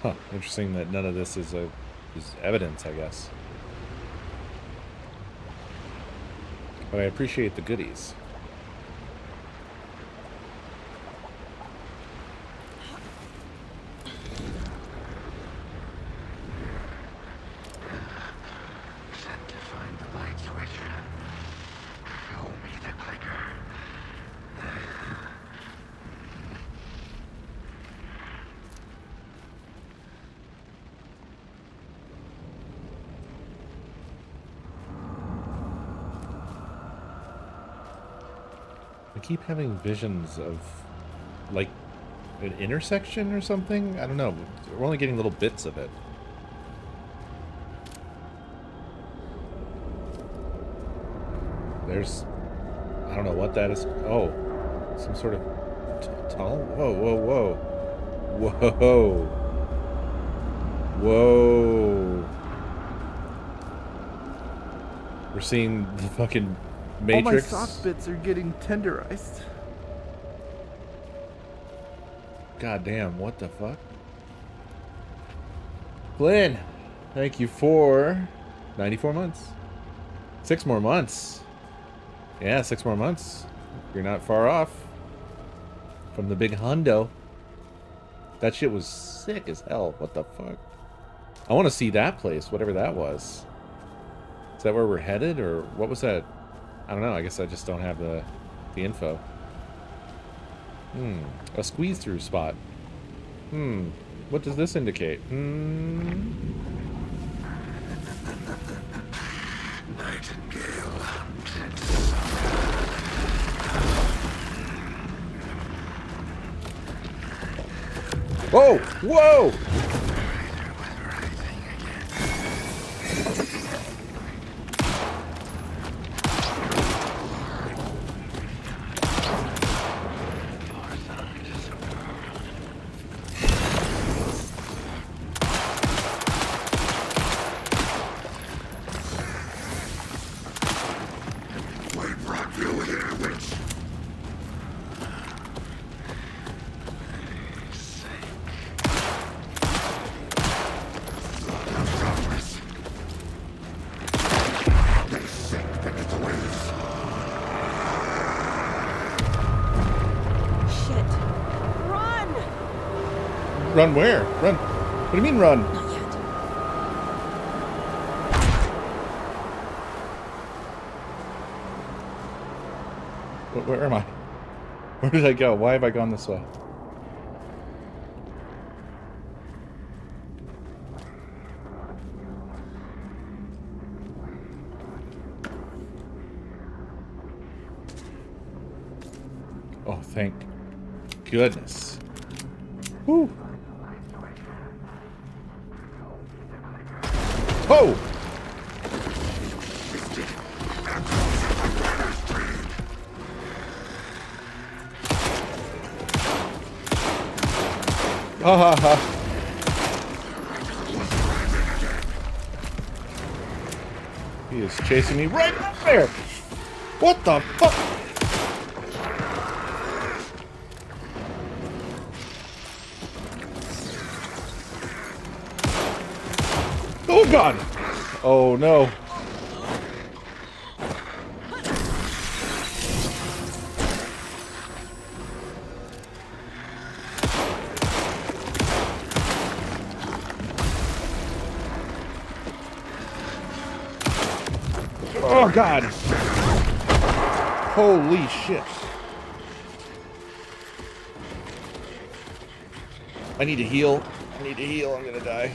Huh, interesting that none of this is evidence, I guess. But I appreciate the goodies. Sent to find the light switch. Show me the clicker. I keep having visions of, like, an intersection or something? I don't know. We're only getting little bits of it. There's... I don't know what that is. Oh. Some sort of tunnel? Whoa, whoa, whoa. Whoa. Whoa. We're seeing the fucking Matrix. All my soft bits are getting tenderized. God damn, what the fuck? Glenn, thank you for 94 months. 6 more months. Yeah, 6 more months. You're not far off from the big hundo. That shit was sick as hell. What the fuck? I want to see that place, whatever that was. Is that where we're headed, or what was that? I don't know. I guess I just don't have the info. A squeeze-through spot. What does this indicate? Nightingale hunted. Whoa! Whoa! Run where? Run. What do you mean run? Not yet. Where am I? Where did I go? Why have I gone this way? Oh, thank goodness. Whew. Oh! Ha ha ha. He is chasing me right up there. What the fuck? Oh god! Oh no. Oh god! Holy shit. I need to heal. I need to heal. I'm gonna die.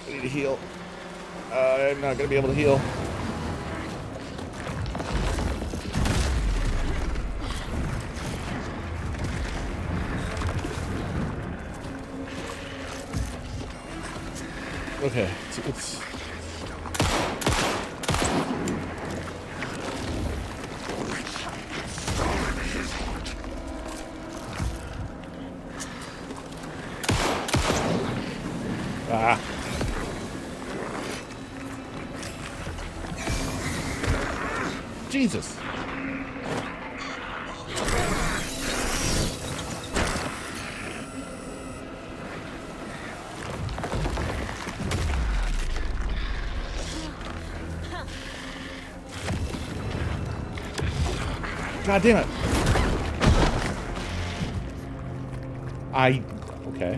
I need to heal. I'm not gonna be able to heal. Okay, it's ah. Jesus. God damn it. Okay.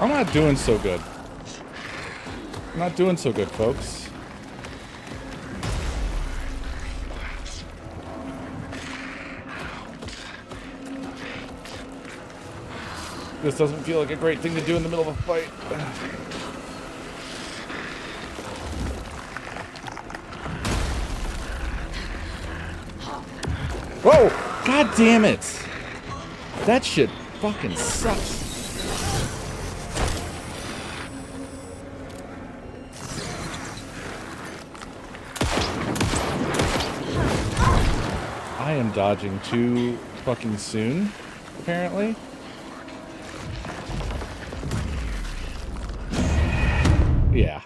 I'm not doing so good. I'm not doing so good, folks. This doesn't feel like a great thing to do in the middle of a fight. Whoa! God damn it! That shit fucking sucks. I am dodging too fucking soon, apparently. Yeah.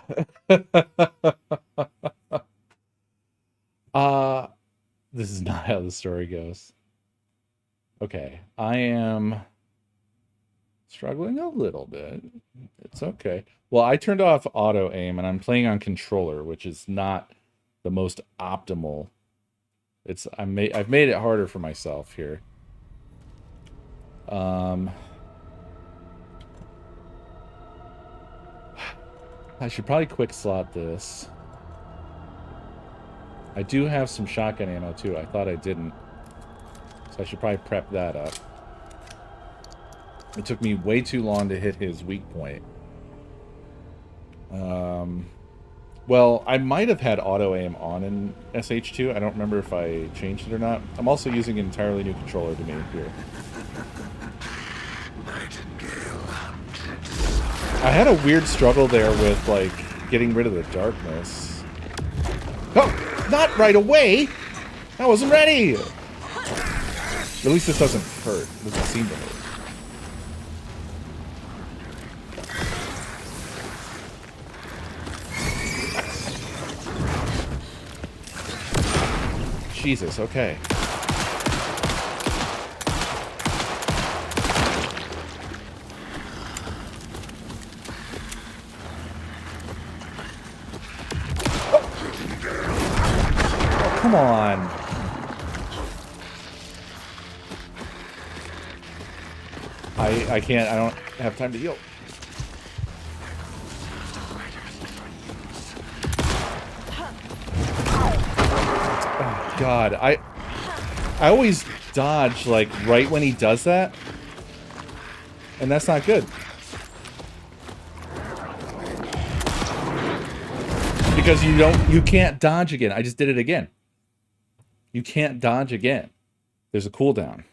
This is not how the story goes. Okay, I am struggling a little bit. It's okay. Well, I turned off auto aim and I'm playing on controller, which is not the most optimal. I've made it harder for myself here. I should probably quick slot this. I do have some shotgun ammo too. I thought I didn't. So I should probably prep that up. It took me way too long to hit his weak point. Well, I might have had auto aim on in SH2. I don't remember if I changed it or not. I'm also using an entirely new controller to me here. I had a weird struggle there with, like, getting rid of the darkness. Oh! Not right away! I wasn't ready! At least this doesn't hurt. It doesn't seem to hurt. Jesus, okay. Oh, come on. I can't, I don't have time to heal. Oh, God, I always dodge, like, right when he does that. And that's not good. Because you can't dodge again. I just did it again. You can't dodge again. There's a cooldown.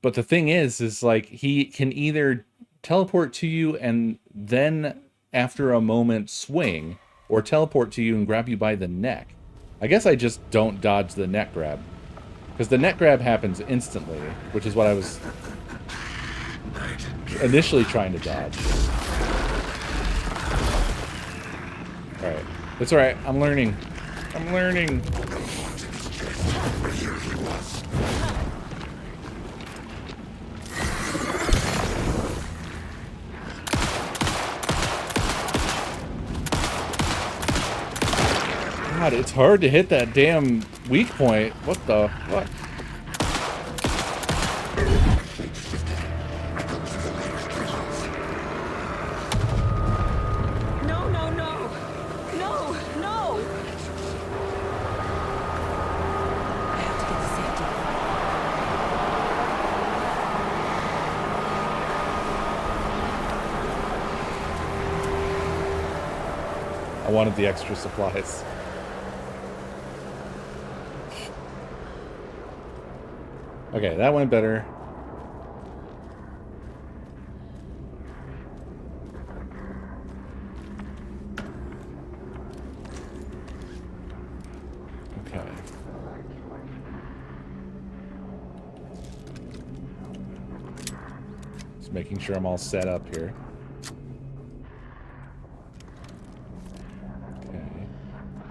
But the thing is like, he can either teleport to you and then after a moment swing, or teleport to you and grab you by the neck. I guess I just don't dodge the neck grab. Because the neck grab happens instantly, which is what I was initially trying to dodge. Alright. It's alright. I'm learning. I'm learning. God, it's hard to hit that damn weak point. What the fuck? No, no, no! No, no! I have to get to safety. I wanted the extra supplies. Okay, that went better. Okay. Just making sure I'm all set up here. Okay.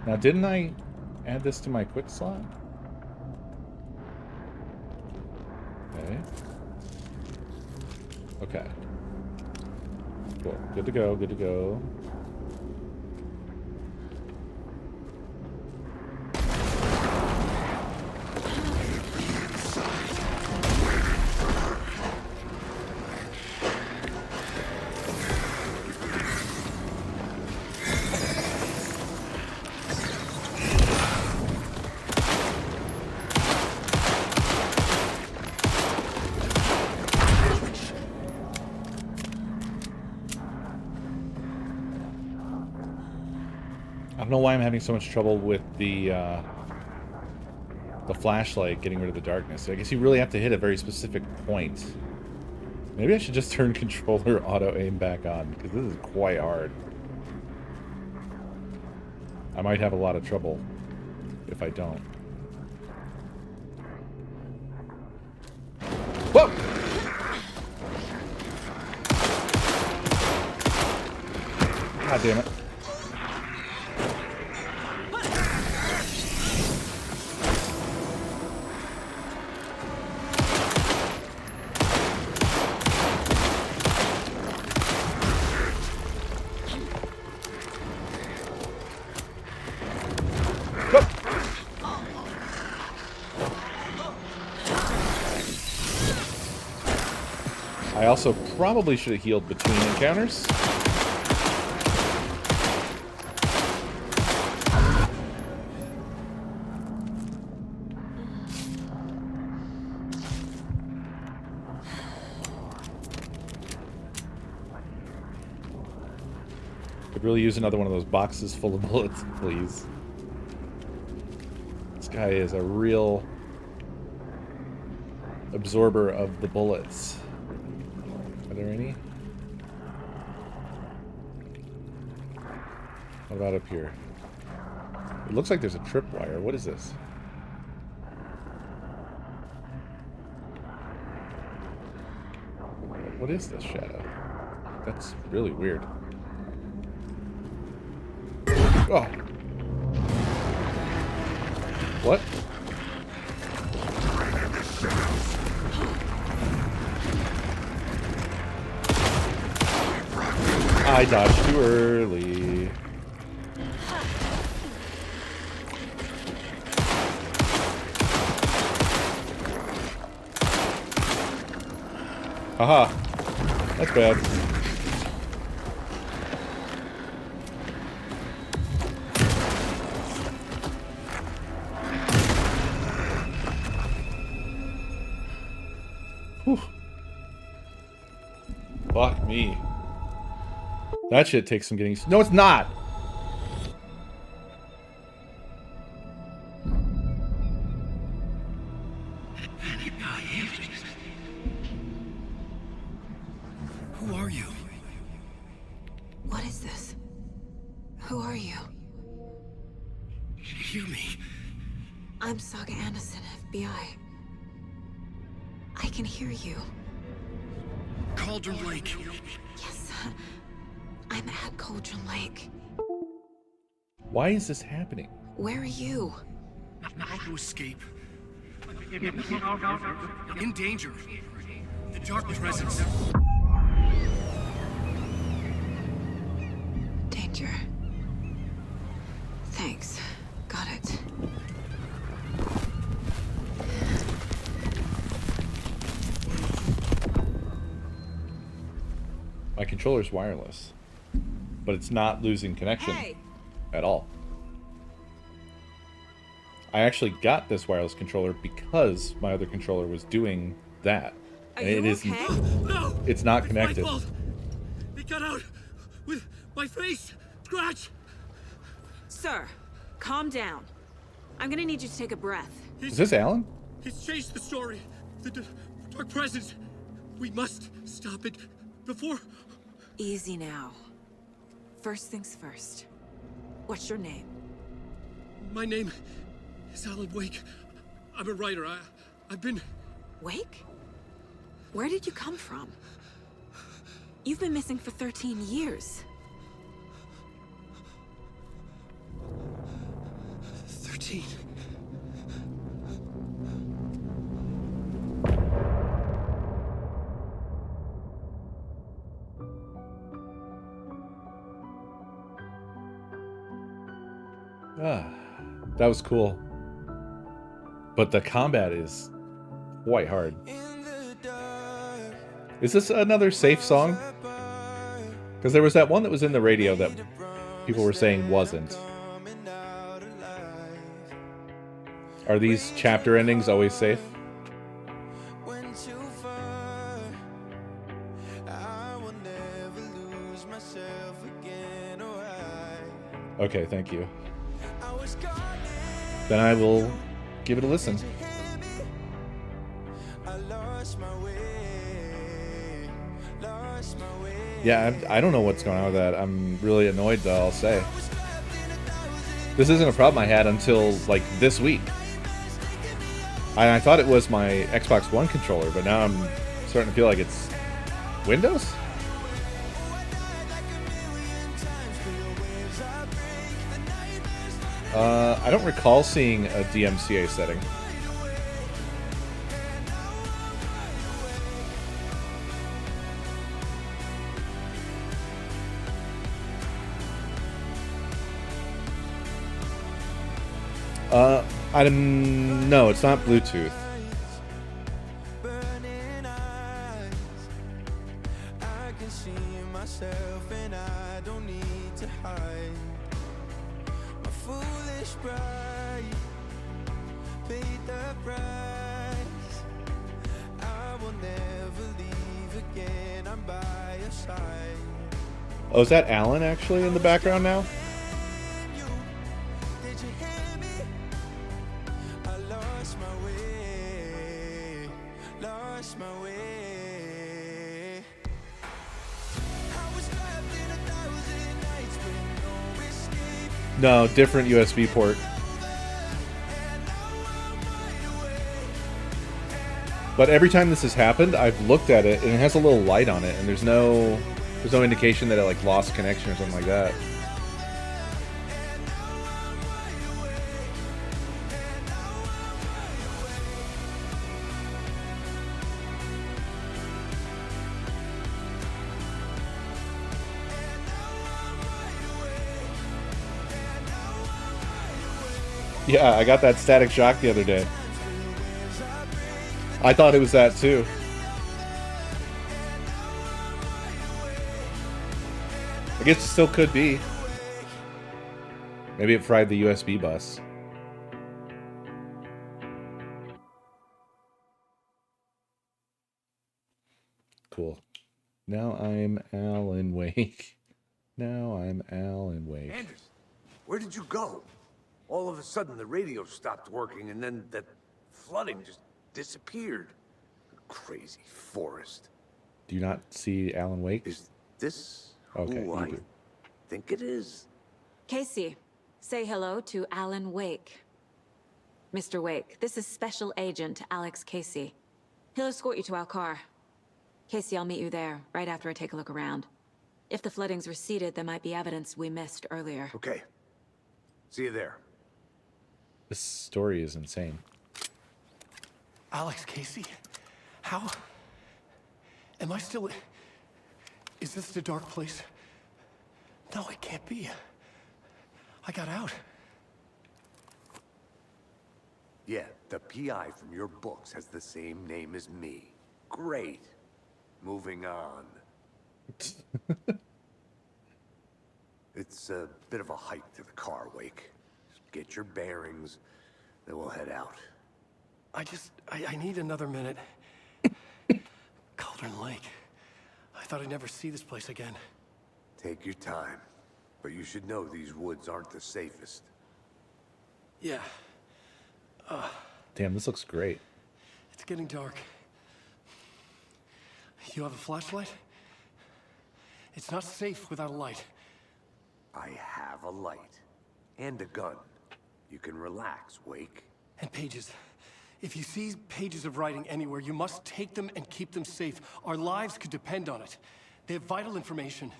Now, didn't I add this to my quick slot? Okay. Okay. Cool. Good to go, good to go. don't know why I'm having so much trouble with the flashlight getting rid of the darkness. I guess you really have to hit a very specific point. Maybe I should just turn controller auto aim back on, because this is quite hard. I might have a lot of trouble if I don't. Whoa! God damn it. I also probably should have healed between encounters. Could really use another one of those boxes full of bullets, please. This guy is a real absorber of the bullets. Are there any? What about up here? It looks like there's a tripwire. What is this? What is this shadow? That's really weird. Oh! What? I dodged too early. Haha. That's bad. Whew. Fuck me. That shit takes some getting... No, it's not! Who are you? What is this? Who are you? Hear me. I'm Saga Anderson, FBI. I can hear you. Cauldron Lake. Yes, I'm at Cauldron Lake. Why is this happening? Where are you? How to escape. In danger. The dark presence. Danger. Thanks. Got it. My controller's wireless, but it's not losing connection at all. I actually got this wireless controller because my other controller was doing that. And it isn't. No! It's not connected. My fault. It got out with my face scratch. Sir, calm down. I'm gonna need you to take a breath. Is this Alan? He's changed the story. The dark presence. We must stop it before. Easy now. First things first. What's your name? My name is Alan Wake. I'm a writer. I've been... Wake? Where did you come from? You've been missing for 13 years. 13. That was cool. But the combat is quite hard. Is this another safe song? Because there was that one that was in the radio that people were saying wasn't. Are these chapter endings always safe? Okay, thank you. Then I will give it a listen. Yeah, I don't know what's going on with that. I'm really annoyed, though, I'll say. This isn't a problem I had until, like, this week. I thought it was my Xbox One controller, but now I'm starting to feel like it's Windows? I don't recall seeing a DMCA setting. No, it's not Bluetooth. Oh, is that Alan actually in the background now? No, different USB port. But every time this has happened, I've looked at it and it has a little light on it, and there's no indication that it like lost connection or something like that. Yeah, I got that Static Shock the other day. I thought it was that too. I guess it still could be. Maybe it fried the USB bus. Cool. Now I'm Alan Wake. Now I'm Alan Wake. Anders, where did you go? All of a sudden the radio stopped working and then that flooding just disappeared. Crazy forest. Do you not see Alan Wake? Is this okay, who I think it is? Casey, say hello to Alan Wake. Mr. Wake, this is Special Agent Alex Casey. He'll escort you to our car. Casey, I'll meet you there, right after I take a look around. If the flooding's receded, there might be evidence we missed earlier. Okay. See you there. This story is insane. Alex Casey? How? Am I still... Is this the dark place? No, it can't be. I got out. Yeah, the PI from your books has the same name as me. Great. Moving on. It's a bit of a hike to the car, Wake. Just get your bearings, then we'll head out. I need another minute. Cauldron Lake. I thought I'd never see this place again. Take your time. But you should know these woods aren't the safest. Yeah. Damn, this looks great. It's getting dark. You have a flashlight? It's not safe without a light. I have a light. And a gun. You can relax, Wake. And pages. If you see pages of writing anywhere, you must take them and keep them safe. Our lives could depend on it. They have vital information.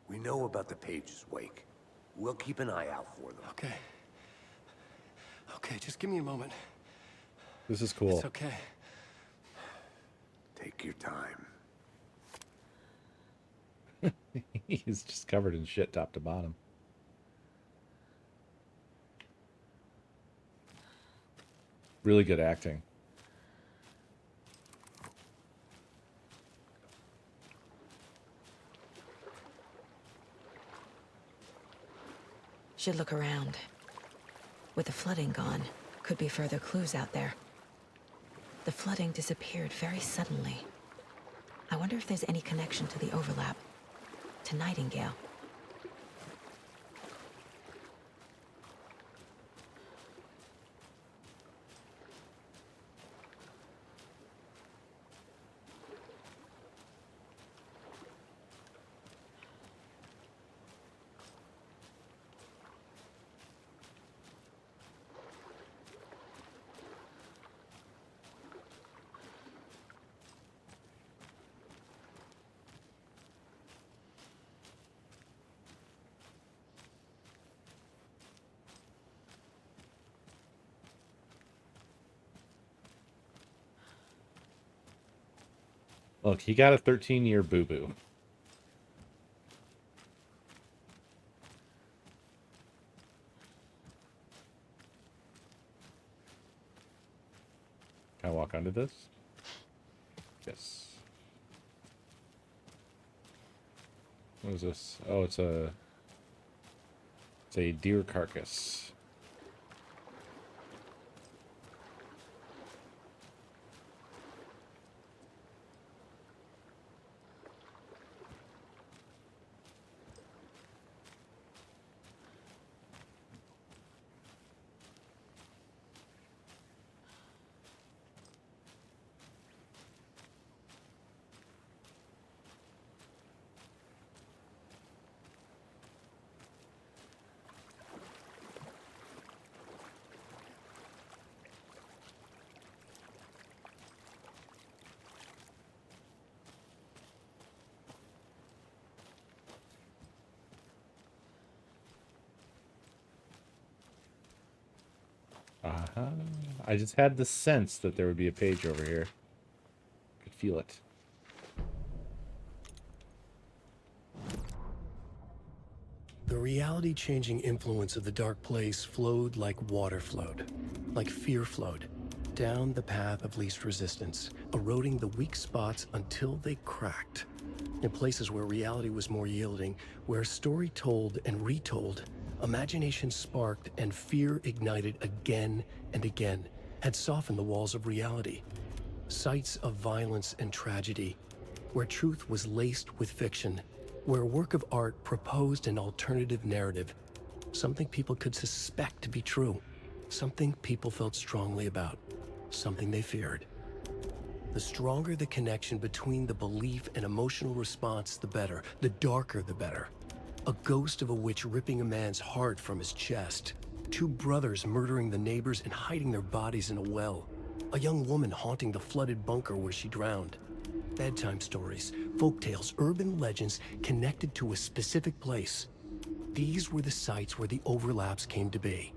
We know about the pages, Wake. We'll keep an eye out for them. Okay. Okay, just give me a moment. This is cool. It's okay. Take your time. He's just covered in shit top to bottom. Really good acting. Should look around. With the flooding gone, could be further clues out there. The flooding disappeared very suddenly. I wonder if there's any connection to the overlap. To Nightingale. Look, he got a 13-year boo-boo. Can I walk under this? Yes. What is this? Oh, it's a deer carcass. Uh-huh. I just had the sense that there would be a page over here. Could feel it. The reality-changing influence of the dark place flowed like water flowed, like fear flowed, down the path of least resistance, eroding the weak spots until they cracked. In places where reality was more yielding, where story told and retold, imagination sparked and fear ignited again and again, had softened the walls of reality. Sites of violence and tragedy, where truth was laced with fiction, where a work of art proposed an alternative narrative, something people could suspect to be true, something people felt strongly about, something they feared. The stronger the connection between the belief and emotional response, the better. The darker, the better. A ghost of a witch ripping a man's heart from his chest. Two brothers murdering the neighbors and hiding their bodies in a well. A young woman haunting the flooded bunker where she drowned. Bedtime stories, folktales, urban legends connected to a specific place. These were the sites where the overlaps came to be.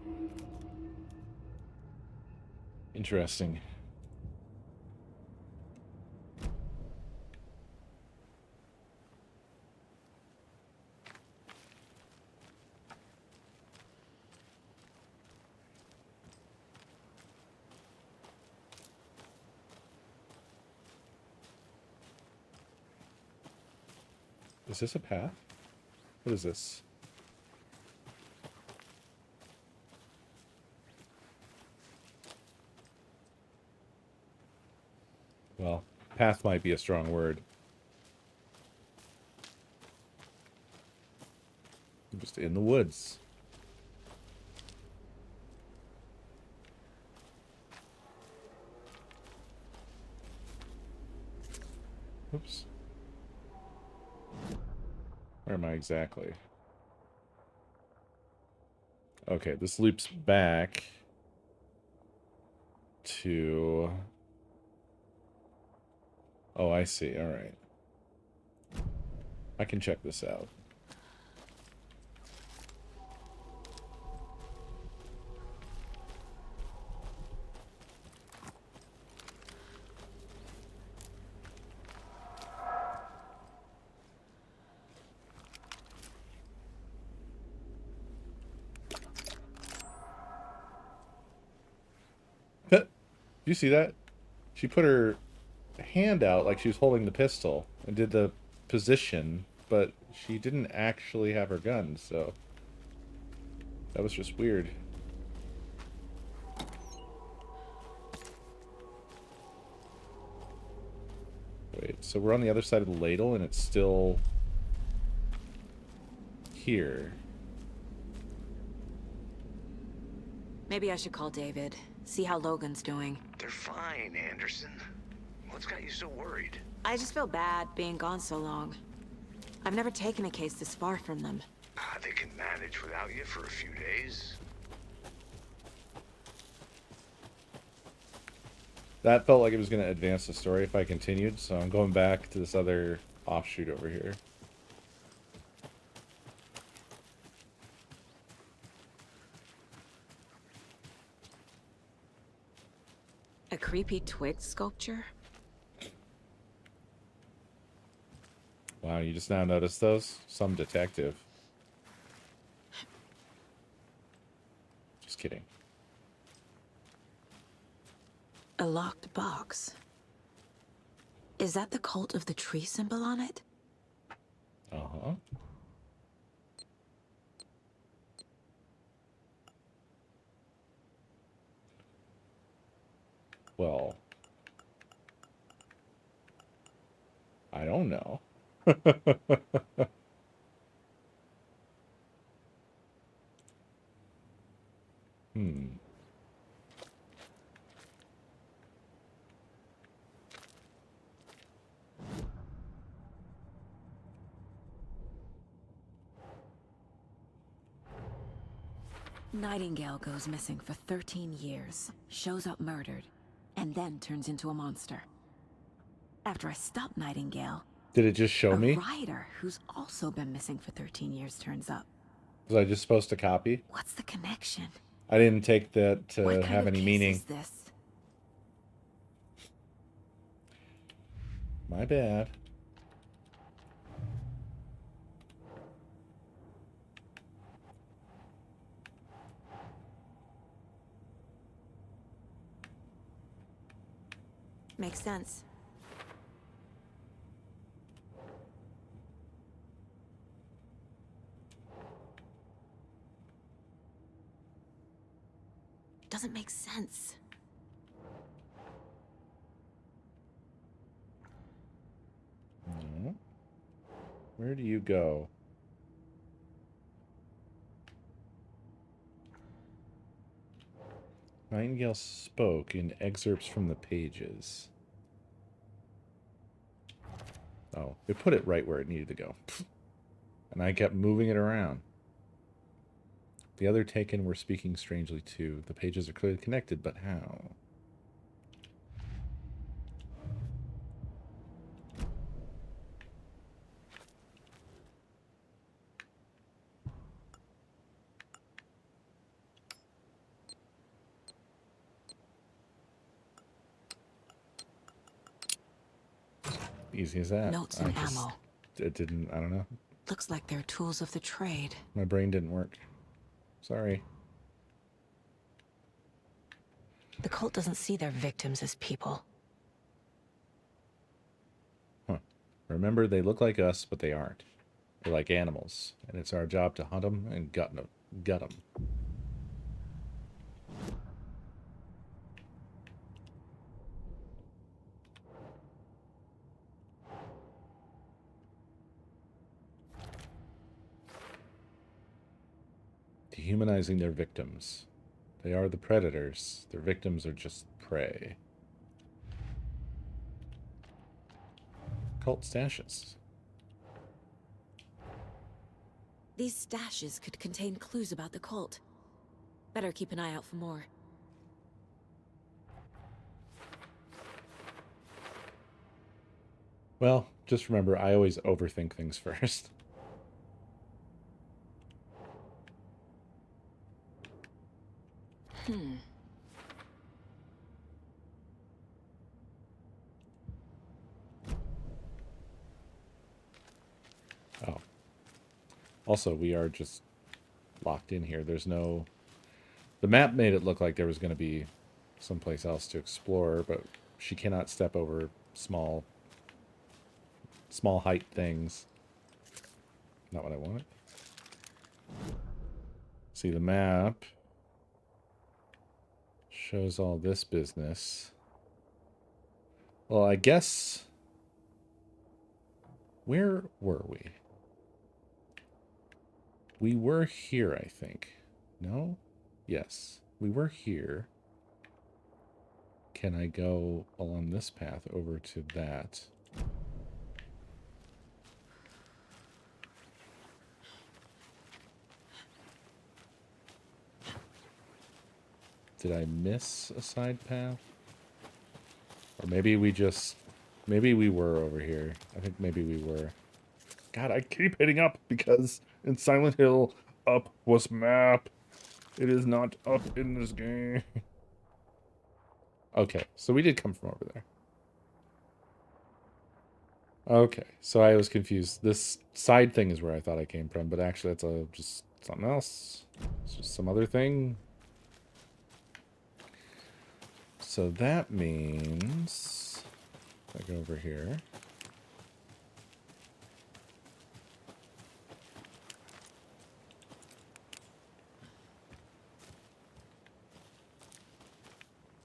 Interesting. Is this a path? What is this? Well, path might be a strong word. I'm just in the woods. Oops. Where am I exactly? Okay, this loops back to... Oh, I see. All right. I can check this out. Do you see that? She put her hand out like she was holding the pistol and did the position, but she didn't actually have her gun, so that was just weird. Wait, so we're on the other side of the ladle and it's still here. Maybe I should call David, see how Logan's doing. They're fine, Anderson. What's got you so worried? I just feel bad being gone so long. I've never taken a case this far from them. They can manage without you for a few days. That felt like it was going to advance the story if I continued, so I'm going back to this other offshoot over here. A creepy twig sculpture? Wow, you just now noticed those? Some detective. Just kidding. A locked box. Is that the cult of the tree symbol on it? Uh-huh. Well, I don't know. Hmm. Nightingale goes missing for 13 years, shows up murdered, and then turns into a monster. After I stop Nightingale, Did it just show a me? writer who's also been missing for 13 years turns up. Was I just supposed to copy? What's the connection? I didn't take that to What kind have of any case meaning. is this? My bad. Makes sense. Doesn't make sense. No. Where do you go? Nightingale spoke in excerpts from the pages. Oh, it put it right where it needed to go. And I kept moving it around. The other taken were speaking strangely too. The pages are clearly connected, but how? Easy as that. Notes and ammo. It didn't, I don't know. Looks like they're tools of the trade. My brain didn't work. Sorry. The cult doesn't see their victims as people. Huh. Remember, they look like us, but they aren't. They're like animals, and it's our job to hunt them and gut them. Dehumanizing their victims. They are the predators. Their victims are just prey. Cult stashes. These stashes could contain clues about the cult. Better keep an eye out for more. Well, just remember, I always overthink things first. Oh. Also, we are just locked in here. There's no... The map made it look like there was going to be someplace else to explore, but she cannot step over small height things. Not what I wanted. See, the map shows all this business. Well, I guess... Where were we? We were here, I think. No? Yes. We were here. Can I go along this path over to that? Did I miss a side path? Or maybe we just... Maybe we were over here. I think maybe we were. God, I keep hitting up because in Silent Hill, up was map. It is not up in this game. Okay, so we did come from over there. Okay, so I was confused. This side thing is where I thought I came from, but actually that's just something else. It's just some other thing. So that means if I go over here.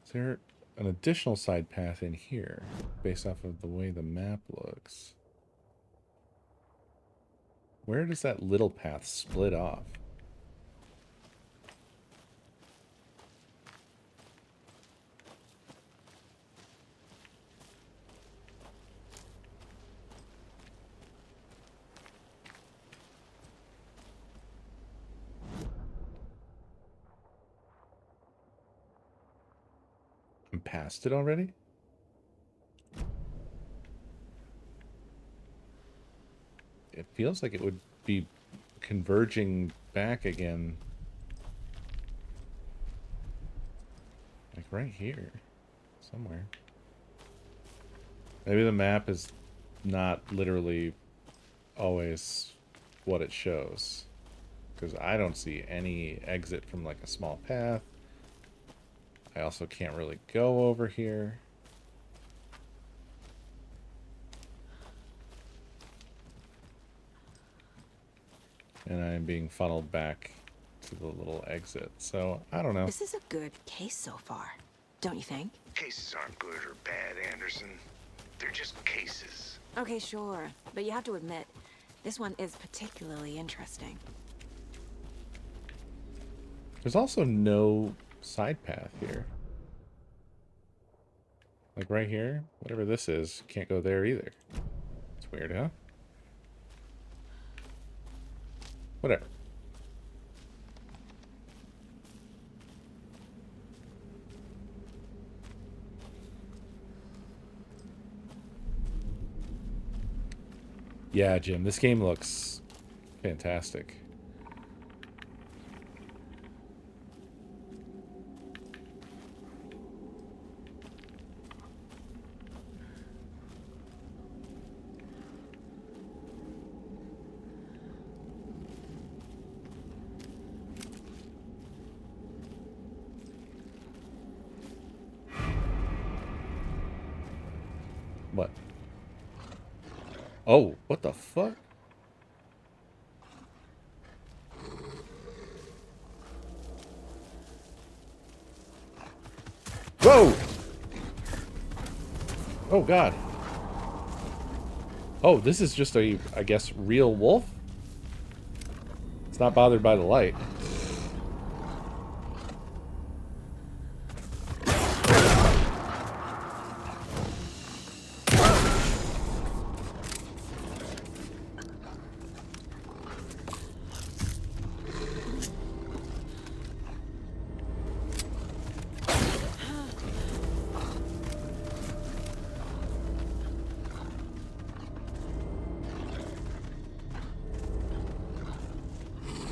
Is there an additional side path in here based off of the way the map looks? Where does that little path split off? I'm past it already? It feels like it would be converging back again. Like right here. Somewhere. Maybe the map is not literally always what it shows. Because I don't see any exit from like a small path. I also can't really go over here. And I'm being funneled back to the little exit. So, I don't know. This is a good case so far, don't you think? Cases aren't good or bad, Anderson. They're just cases. Okay, sure. But you have to admit, this one is particularly interesting. There's also no side path here. Like right here, whatever this is, can't go there either. It's weird, huh? Whatever. Yeah, Jim, this game looks fantastic. What? Oh, what the fuck? Whoa! Oh, God. Oh, this is just a, I guess, real wolf? It's not bothered by the light.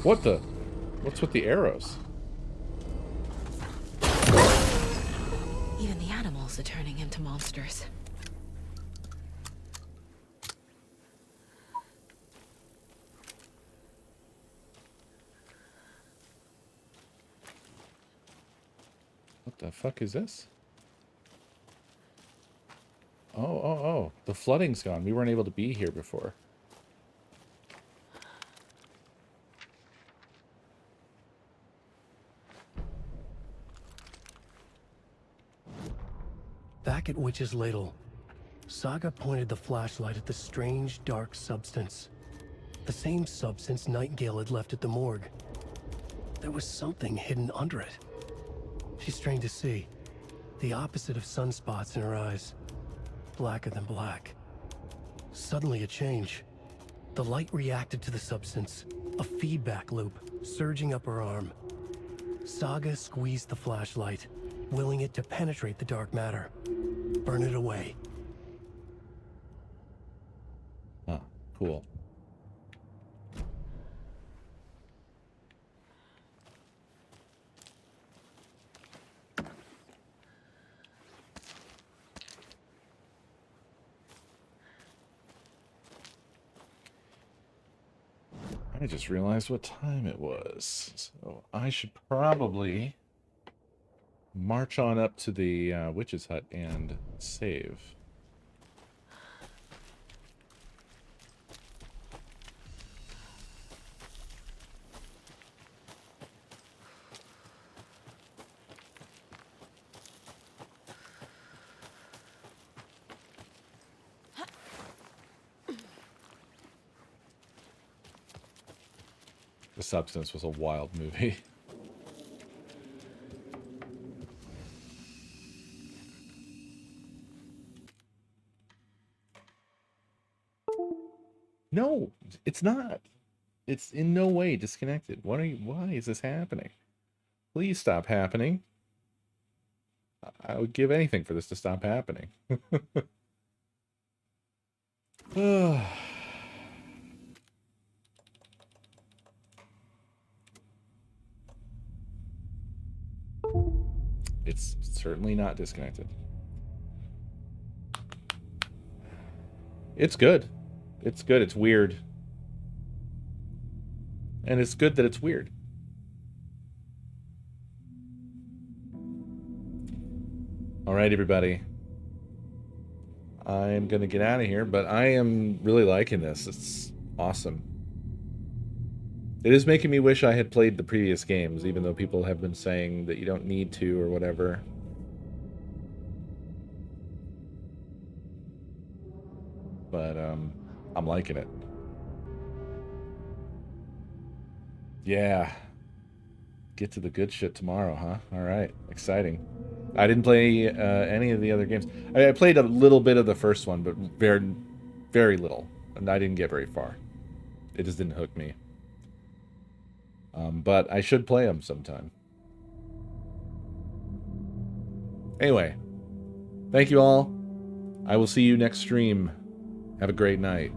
What the? What's with the arrows? Even the animals are turning into monsters. What the fuck is this? Oh. The flooding's gone. We weren't able to be here before. Back at Witch's Ladle, Saga pointed the flashlight at the strange, dark substance. The same substance Nightingale had left at the morgue. There was something hidden under it. She strained to see. The opposite of sunspots in her eyes. Blacker than black. Suddenly a change. The light reacted to the substance. A feedback loop, surging up her arm. Saga squeezed the flashlight, willing it to penetrate the dark matter. Burn it away. Huh, cool. I just realized what time it was. So I should probably march on up to the witch's hut and save. The Substance was a wild movie. No, it's not. It's in no way disconnected. Why is this happening? Please stop happening. I would give anything for this to stop happening. It's certainly not disconnected. It's good. It's good. It's weird. And it's good that it's weird. All right, everybody. I'm going to get out of here, but I am really liking this. It's awesome. It is making me wish I had played the previous games, even though people have been saying that you don't need to or whatever. But I'm liking it. Yeah. Get to the good shit tomorrow, huh? All right. Exciting. I didn't play any of the other games. I played a little bit of the first one, but very, very little. And I didn't get very far. It just didn't hook me. But I should play them sometime. Anyway, thank you all. I will see you next stream. Have a great night.